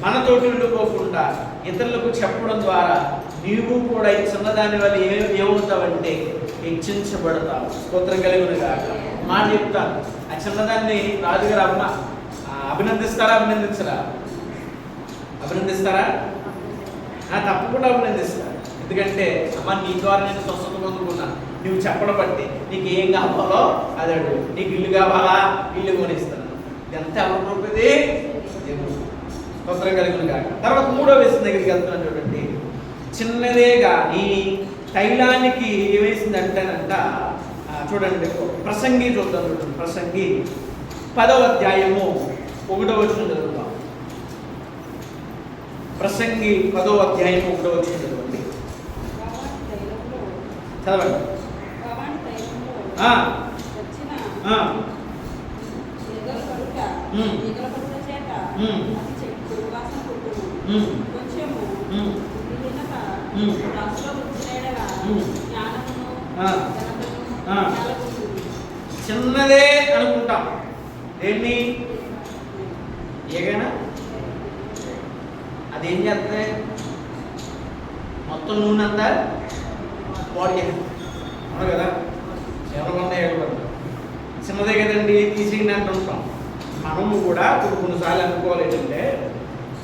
మనతోటి ఉండిపోకుండా ఇతరులకు చెప్పడం ద్వారా నీవు కూడా ఈ చిన్నదాని వల్ల ఏమవుతావంటే హెచ్చించబడతావు. స్తోత్రం కలుగును గాక. మాట చెప్తాను, ఆ చిన్నదాన్ని రాజుగారు అమ్మ అభినందిస్తారా? అభినందిస్తారా? తప్పకుండా అభినందిస్తారా. ఎందుకంటే అమ్మ నీ ద్వారా నేను స్వస్థత పొందుకున్నాను, నువ్వు చెప్పడం బట్టి నీకు ఏం కావాలో అది అడుగు. నీకు ఇల్లు కావాలా? ఇల్లు కొనిస్తాను. ఎంత ఎవరు రూపది? స్తోత్రం కలుగును గాక. తర్వాత మూడో విషయం దగ్గరికి వెళ్తున్నాను చూడండి. చిన్నదే కానీ తైలానికి ఏమేసిందంటేనంట, చూడండి ప్రసంగి చూద్దాం. చూడండి ప్రసంగి 10వ అధ్యాయము 1వ వచనం చదువుతాం. ప్రసంగి 10వ అధ్యాయము 1వ వచనం చదవండి. చదవండి. చిన్నదే అనుకుంటాం. దేన్ని? ఏగైనా అదేం చేస్తే మొత్తం నూనె అంతా బాడీ అవును కదా. ఎవరికొండ ఏడబడతాం. చిన్నదే కదండి తీసేయండి అంటుంటాం. మనము కూడా కొన్నిసార్లు అనుకోవాలి ఏంటంటే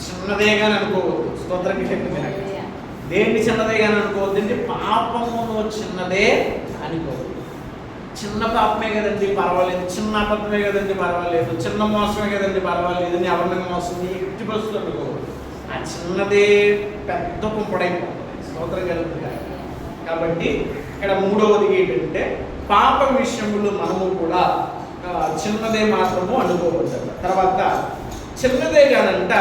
చిన్నదేగానే అనుకోవద్దు. స్తోత్రం చెప్పింది. దేన్ని చిన్నదేగానే అనుకోవద్దు అంటే పాపమును చిన్నదే అనుకోవద్దు. చిన్న పాపమే కదండి పర్వాలేదు, చిన్న అబద్ధమే కదండి పర్వాలేదు, చిన్న మోసమే కదండి పర్వాలేదు, ఎవరిని మోసం ఎట్టి పరిస్థితులు అనుకోవద్దు. ఆ చిన్నదే పెద్ద కుంపడైపోతుంది. స్తోత్రం కలుగుతుంది. కాబట్టి ఇక్కడ మూడవది ఏంటంటే పాప విషయంలో మనము కూడా చిన్నదే మాత్రము అనుకోవద్దు. తర్వాత చిన్నదే కాదంట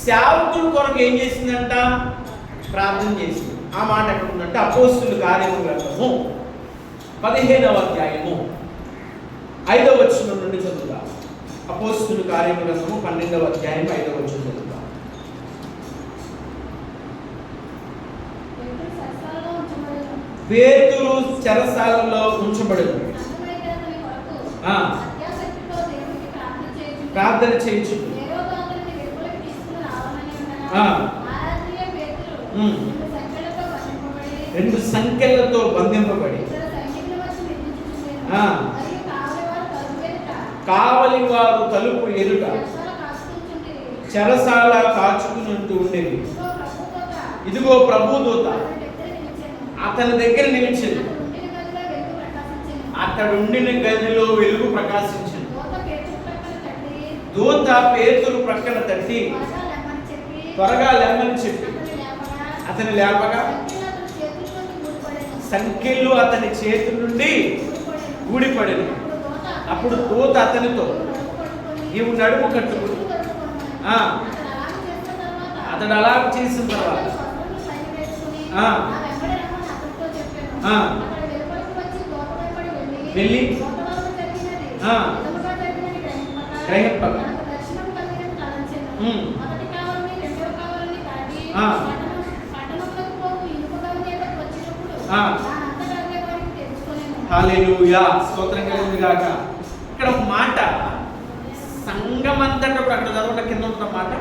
సేవకుల కొరకు ఏం చేసిందంట? ప్రార్థన చేసింది. ఆ మాట ఎక్కడ ఉందంటే అపోస్తుల కార్యముల గ్రంథము 15వ అధ్యాయము 5వ వచనం నుండి చదువుతాం. అపోస్తుల కార్యముల గ్రంథము 12వ అధ్యాయం 5వ వచనం చదువుతాం. పేతురు చెరసాలలో ఉంచబడింది. ప్రార్థన చేయించు. రెండు సంఖ్యలతో బంధింపబడి కావలి వారు తలుపు ఎదుట చెరసాల కాచుకున్నట్టు ఉండేది. ఇదిగో ప్రభుదూత అతని దగ్గర నిలిచింది. అతడుండిన గదిలో వెలుగు ప్రకాశించింది. దూత పేతురు ప్రక్కన తట్టి త్వరగా లెమ్మని చెప్పి అతని లేపగా సంఖ్యలు అతని చేతి నుండి ఊడిపడింది. అప్పుడు దూత అతనితో, నీవు నడుము కట్టుకుని. అతడు అలా చేసిన తర్వాత వెళ్ళి గ్రహింపగా హల్లెలూయా, స్తోత్రం కలుగును గాక. ఇక్కడ ఒక మాట సంఘమంతటా కూడా అక్కడ చదవడం కింద ఉన్న మాట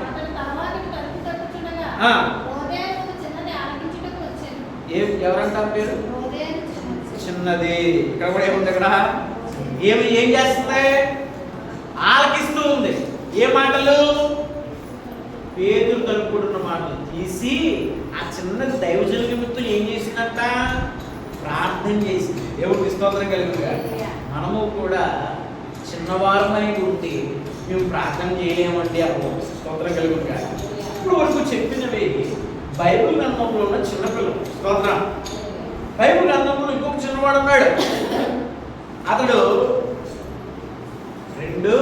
ఎవరంటారు పేరు చిన్నది. ఇక్కడ కూడా ఏముంది, ఇక్కడ ఏం చేస్తుంది, ఆలకిస్తూ ఉంది. ఏ మాటలు? పేతురు తలుపుకుంటున్న మాటలు తీసి ఆ చిన్నది దైవజనుల నిమిత్తం ఏం చేసిందంట, ప్రార్థన చేసింది. దేవుడికి స్తోత్రం కలుగుగా. మనము కూడా చిన్నవారమై ఉండి మేము ప్రార్థన చేయలేమండి అమ్మో, స్తోత్రం కలుగుగా. ఇప్పుడు వరకు చెప్పినవి బైబిల్ గ్రంథంలో ఉన్న చిన్నపిల్లలు. స్తోత్రం. బైబిల్ గ్రంథంలో ఇంకొక చిన్నవాడు ఉన్నాడు. అతడు 2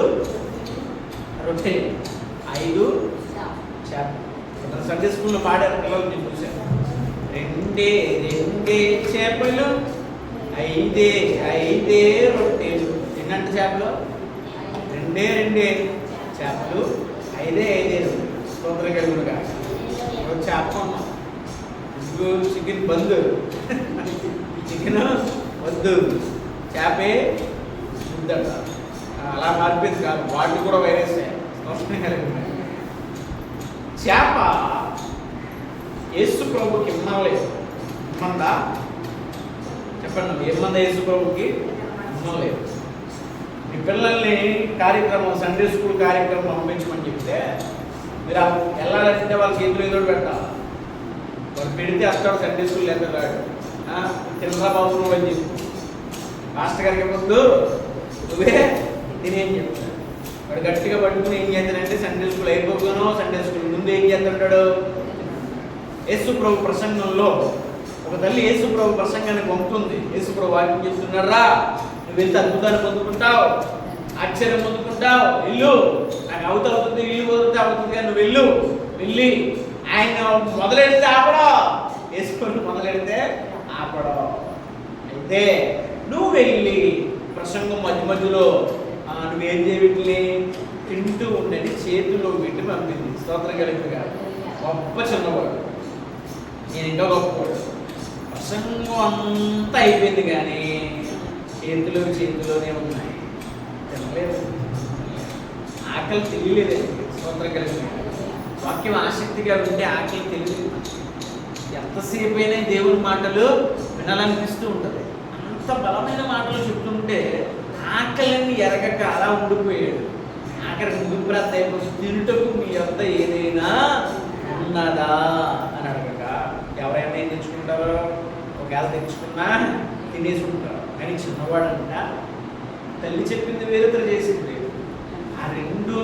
రొట్టె 5 చేపలు. సండే స్కూల్లో పాడారు పిల్లలు, నేను చూశాను. 2 చేపలు 5 రొట్టెలు. ఎన్నంటే చేపలు? 2 చేపలు 5 రొట్టెలు. స్తోత్రం కలుగునుగా. చేప చికెన్ బంద్, చికెన్ వద్దు, చేపే వద్దట. అలా మారిపోయింది కాదు, వాటిని కూడా వైరస్. చేప యేసు ప్రభుకి ఇమ్మలేదు. ఇమ్మందా చెప్పండి, ఏమందా యేసు ప్రభుకి? ఇమ్మలేదు. మీ పిల్లల్ని కార్యక్రమం, సండే స్కూల్ కార్యక్రమం పంపించమని చెప్తే మీరు వెళ్ళాలంటే వాళ్ళ చేతులు ఏదో పెట్టాలి. వాడు పెడితే వస్తాడు సండే స్కూల్ ఎంత రాడు. తినరా బాబు నువ్వు అని చెప్పు. మాస్టర్ గారికి ముందు నువ్వే తినేం చెప్తాడు. వాడు గట్టిగా పట్టుకుని ఏం చేస్తాడంటే సండే స్కూల్ అయిపోగానో సండే స్కూల్ ముందు ఏం చేస్తుంటాడు, యేసు ప్రభు ప్రసంగంలో ఒక తల్లి యేసు ప్రభు ప్రసంగాన్ని పంపుతుంది. యేసు ప్రభు వాక్యం చెప్తున్నారా, నువ్వు వెళ్తే అద్భుతాన్ని పొందుకుంటావు, ఆశ్చర్యం పొందుకుంటావు, వెళ్ళు, నాకు అవుతుంది, ఇల్లు పోతే అవుతుంది అని నువ్వు వెళ్ళు. వెళ్ళి ఆయన మొదలెడితే ఆపడం, వేసుకొని మొదలెడితే ఆపడం. అయితే నువ్వు వెళ్ళి ప్రసంగం మధ్యలో నువ్వేం చేయబెట్టి తింటూ ఉండని చేతుల్లో పెట్టి పంపింది. స్తోత్రం కలిగిగా. గొప్ప చిన్నవాడు, నేను ఇంకా గొప్పవాడు. ప్రసంగం అంతా అయిపోయింది కానీ చేతిలోనే ఉన్నాయి. తినలేదు, ఆకలి తెలియలేదండి. స్తోత్రం కలిగిన. వాక్యం ఆసక్తిగా ఉంటే ఆకలి తెలియదు. ఎంతసేపు అయినా దేవుని మాటలు వినాలనిపిస్తూ ఉంటుంది. అంత బలమైన మాటలు చెప్తుంటే ఆకలిని ఎరగక అలా ఉండిపోయాడు. ఆఖరి ముగింపు ప్రాంతం అయిపోతుంది. తినుటకు మీ వద్ద ఏదైనా ఉన్నదా అని అడగక ఎవరైనా ఏం తెచ్చుకుంటారో, ఒకవేళ తెచ్చుకున్నా తినేసుకుంటారు. కానీ చిన్నవాడంట తల్లి చెప్పింది వేరేతర చేసింది. ఆ 2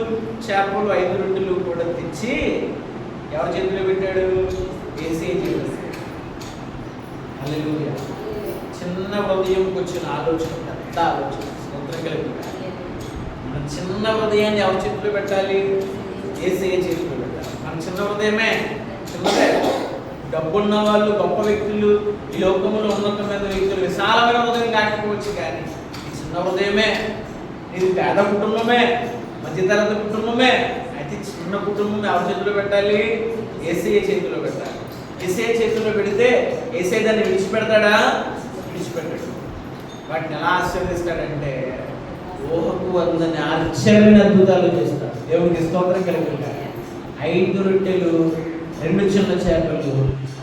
చేపలు 5 రొట్టెలు కూడా తెచ్చి ఎవరి చేతిలో పెట్టాడు? యేసయ్య చేతిలో. హల్లెలూయా. చిన్న హృదయంకి వచ్చిన ఆలోచన పెద్ద ఆలోచన. స్తోత్రం కలుగుగా. మన చిన్న హృదయాన్ని ఎవరి చేతిలో పెట్టాలి? యేసయ్య చేతిలో పెట్టాలి. మన చిన్న హృదయమే చిన్నదే. డబ్బున్న వాళ్ళు, గొప్ప వ్యక్తులు, ఈ లోకంలో ఉన్నతమైన వ్యక్తులు విశాలమైన హృదయం కాకపోవచ్చు, కానీ ఈ చిన్న హృదయమే. ఇది పేద కుటుంబమే, మధ్యతరగతి కుటుంబమే. అయితే చిన్న కుటుంబం ఎవరి చేతిలో పెట్టాలి? యేసయ్య చేతిలో పెట్టాలి. యేసయ్య చేతిలో పెడితే యేసయ్య దాన్ని విడిచిపెడతాడా? విడిచిపెట్టాడు. వాటిని ఎలా ఆశీర్వదిస్తాడంటే ఊహకు అందని ఆశ్చర్యమైన అద్భుతాలు చేస్తాడు. దేవుడికి స్తోత్రం కలుగుతాడు. 5 రొట్టెలు 2 చిన్న చేపలు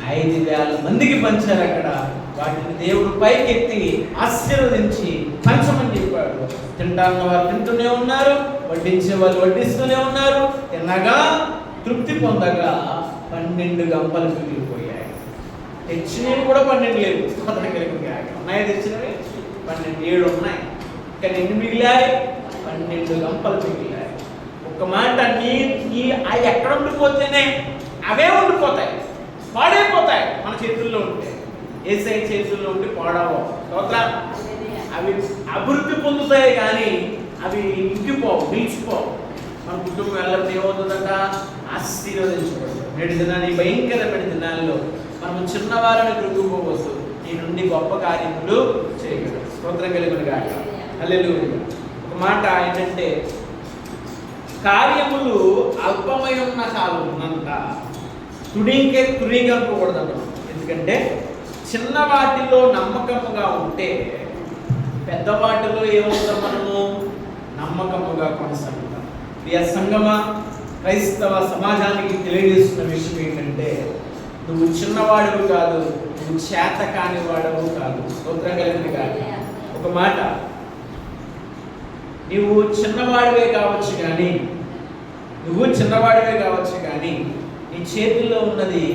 5,000 మందికి పంచారు. అక్కడ వాటిని దేవుడు పైకెత్తి ఆశీర్వదించి పంచమని చెప్పాడు. తింటాన్న వారు తింటూనే ఉన్నారు, వడ్డించే వాళ్ళు వడ్డిస్తూనే ఉన్నారు. తిన్నగా తృప్తి పొందగా 12 గంపలు మిగిలిపోయాయి. తెచ్చినవి కూడా 12 లేవు. ఉన్నాయి తెచ్చినవి 12, 7 ఉన్నాయి. కానీ ఎన్ని మిగిలాయి? 12 గంపలు మిగిలాయి. ఒక మాట అవి ఎక్కడ ఉండిపోతేనే అవే ఉండిపోతాయి, పాడైపోతాయి. మన చేతుల్లో ఉంటే, యేసయ్య చేతుల్లో ఉండి పాడవు. అవి అభివృద్ధి పొందుతాయి కానీ అవి ఇంకిపోవు, నిలిచిపోవు. మన కుటుంబం వెళ్ళడం ఏమవుతుందట? ఆశీర్వదించబడదు. నేటి దినాన్ని, భయంకరమైన దినాల్లో మనం చిన్నవారిని కృంగిపోవద్దు. నీ నుండి గొప్ప కార్యములు చేయగలరు. స్తోత్రం కలుగును గాక. హల్లెలూయా. ఒక మాట ఏంటంటే, కార్యములు అల్పమై ఉన్న కాలం ఉన్నంత తుణీకరింపకూడదంట. ఎందుకంటే చిన్న వాటిలో నమ్మకముగా ఉంటే పెద్ద వాటిలో ఏమవుతాం? మనము నమ్మకముగా కొనసాగుతాం. ప్రియ సంగమ, క్రైస్తవ సమాజానికి తెలియజేస్తున్న విషయం ఏంటంటే, నువ్వు చిన్నవాడువు కాదు, నువ్వు చేత కాని వాడవు కాదు. స్తోత్రం కలిగింది కాదు. ఒక మాట, నువ్వు చిన్నవాడివే కావచ్చు కానీ నీ చేతుల్లో ఉన్నది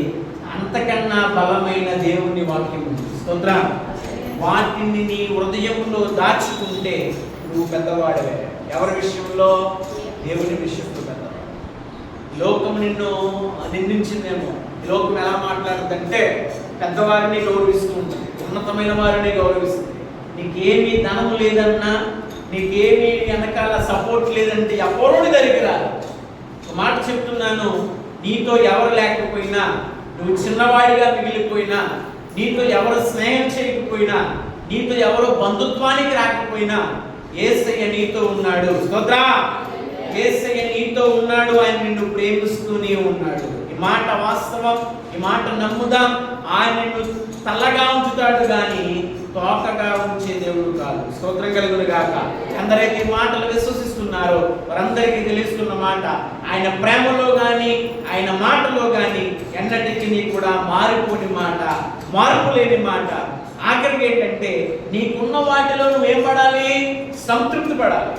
అంతకన్నా బలమైన దేవుని వాక్యం ఉంది. స్తోత్రం. వాటిని నీ హృదయంలో దాచుకుంటే నువ్వు పెద్దవాడివే. ఎవరి విషయంలో? దేవుని విషయంలో పెద్దవాడు. లోకం నిన్ను నిందించిందేమో. లోకం ఎలా మాట్లాడుతుందంటే పెద్దవారిని గౌరవిస్తూ ఉంటుంది, ఉన్నతమైన వారిని గౌరవిస్తుంది. నీకేమీ ధనము లేదన్నా, నీకేమీ వెనకాల సపోర్ట్ లేదంటే ఎవరోడి దగ్గరికి రాదు. ఒక మాట చెప్తున్నాను, నీతో ఎవరు లేకపోయినా, నువ్వు చిన్నవాడిగా మిగిలిపోయినా, నీతో ఎవరు స్నేహం చేయకపోయినా, నీతో ఎవరు బంధుత్వానికి రాకపోయినా, యేసయ్య నీతో ఉన్నాడు. స్తోత్రం. యేసయ్య నీతో ఉన్నాడు. ఆయన నిన్ను ప్రేమిస్తూనే ఉన్నాడు. ఈ మాట వాస్తవం. ఈ మాట నమ్ముదాం. ఆయన నిన్ను తల్లగా ఉంచుతాడు కానీ తోకగా ఉంచే దేవుడు కాదు. స్తోత్రం కలుగును గాక. అందరైతే ఈ మాటలు విశ్వసిస్తున్నారో వారందరికీ తెలుస్తున్న మాట, ఆయన ప్రేమలో కానీ ఆయన మాటలో కానీ ఎన్నటికీ కూడా మారిపోని మాట, మార్పు లేని మాట. ఆఖరికి ఏంటంటే, నీకున్న వాటిలో నువ్వేం పడాలి? సంతృప్తి పడాలి.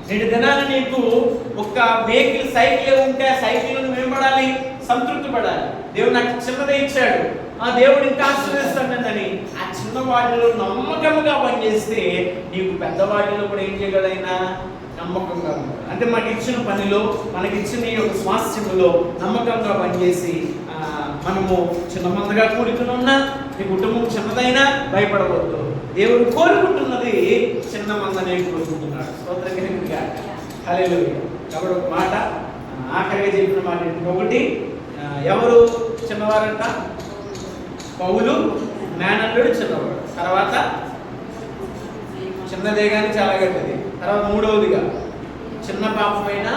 నేటి దినాన నీకు ఒక వెహికల్, సైకిల్ ఉంటే ఆ సైకిల్ నువ్వేం పడాలి? సంతృప్తి పడాలి. దేవుడు నాకు చిన్నదే ఇచ్చాడు, ఆ దేవుడు ఇంకా ఆశీర్వదిస్తాడని ఆ చిన్న వాటిలో నమ్మకంగా పనిచేస్తే నీకు పెద్దవాటిలో కూడా ఏం చేయగలైనా నమ్మకంగా ఉంటాడు. అంటే మనకి ఇచ్చిన పనిలో, మనకి ఇచ్చిన ఈ యొక్క స్వాస్థ్యంలో నమ్మకంగా పనిచేసి మనము చిన్న మందగా కూడుకుని ఉన్నా, నీ కుటుంబం చిన్నదైనా భయపడవద్దు. దేవుడు కోరుకుంటున్నది చిన్న మందనే కోరుకుంటున్నాడు. స్తోత్రంగా. హల్లెలూయా. కాబట్టి ఒక మాట, ఆఖరిగా చెప్పిన మాట ఒకటి, ఎవరు చిన్నవారంట? పౌలు మేనల్లుడు చిన్నవాడు. తర్వాత చిన్నదే కానీ చాలా గట్టిది. తర్వాత మూడవదిగా చిన్న పాపమైన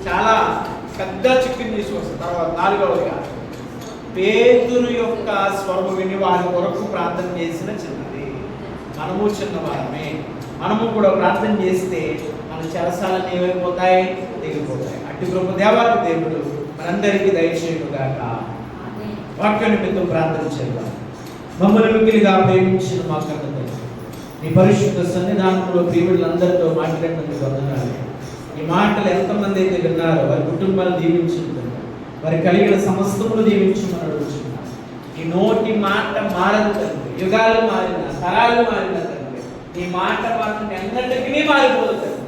చాలా పెద్ద చిక్కుని తీసుకొస్తుంది. తర్వాత నాలుగవదిగా పేతురు యొక్క స్వరము విని వారి కొరకు ప్రార్థన చేసిన చిన్నది. మనము చిన్నవారమే. మనము కూడా ప్రార్థన చేస్తే మన చెరసాలన్నీ ఏమైపోతాయి? తెగిపోతాయి. అట్టి కృప దేవాది దేవుడు మనందరికీ దయచేయుగాక. వాక్య నిమిత్తం ప్రార్థన చేద్దాం. మమ్మల్ని మిక్కిలిగా ప్రేమించిన మా కన్న నీ పరిశుద్ధ సన్నిధానంలో ప్రియులందరితో మాట్లాడినందుకు వందనాలు. ఈ మాటలు ఎంతమంది అయితే విన్నారో వారి కుటుంబాలు దీవించుకుంటారు, వారి కలిగిన సమస్తములు దీవించమని అడుగుతున్నారు. ఈ నోటి మాట మారదు తండ్రి. యుగాలు మారిన, తరాలు మారిన తండ్రి, నీ మాట మాత్రం ఎన్నటికీ మారిపోదు తండ్రి.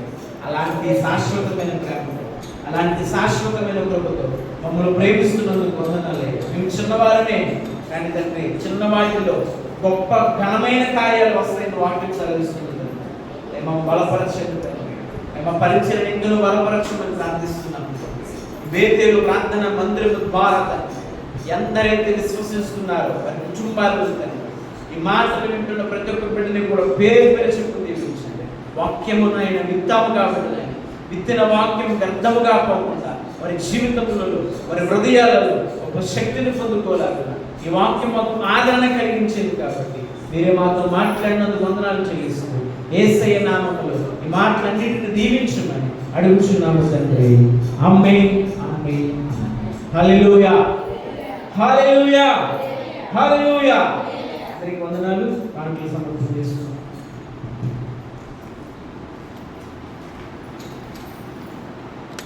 అలాంటి శాశ్వతమైన ప్రేమతో, అలాంటి శాశ్వతమైన కృపతో మమ్మల్ని ప్రేమిస్తున్నందుకు వందనాలే. మేము చిన్నవారమే కానీ తండ్రి, చిన్నవాటిలో గొప్ప ఘనమైన కార్యాలు వస్తాయని వాక్యం సెలవిస్తున్నది. ఏమో బలపరచండి తండ్రి, ఏమో పరిచయం ఇందులో బలపరచమని ప్రార్థిస్తున్నాము. బేతేలు ప్రార్థన మందిరం ద్వారా ఎందరైతే విశ్వసిస్తున్నారో వారి కుటుంబాలు తండ్రి, ఈ మాటలు వింటున్న ప్రతి ఒక్క బిడ్డని కూడా పేరు పేరు చెప్పు దీవించండి. వాక్యమును ఆయన విత్తాము కాబట్టి విత్తిన వాక్యం వ్యర్థముగా పోకుండా వారి జీవితంలో, వారి హృదయాలలో ఒక శక్తిని పొందుకోలేకుండా ఈ వాక్యం మాకు ఆదరణ కలిగించేది కాబట్టి మీరే మాతో మాట్లాడినందుకు వందనాలు చెల్లిస్తూ యేసయ్య నామములో ఈ మాటలన్నిటిని దీవించమని అడుగుచున్నాము తండ్రి. ఆమేన్, ఆమేన్. హల్లెలూయా, హల్లెలూయా, హల్లెలూయా. అందరికీ వందనాలు. కానుకలు సమర్పణ చేసుకుంటాం.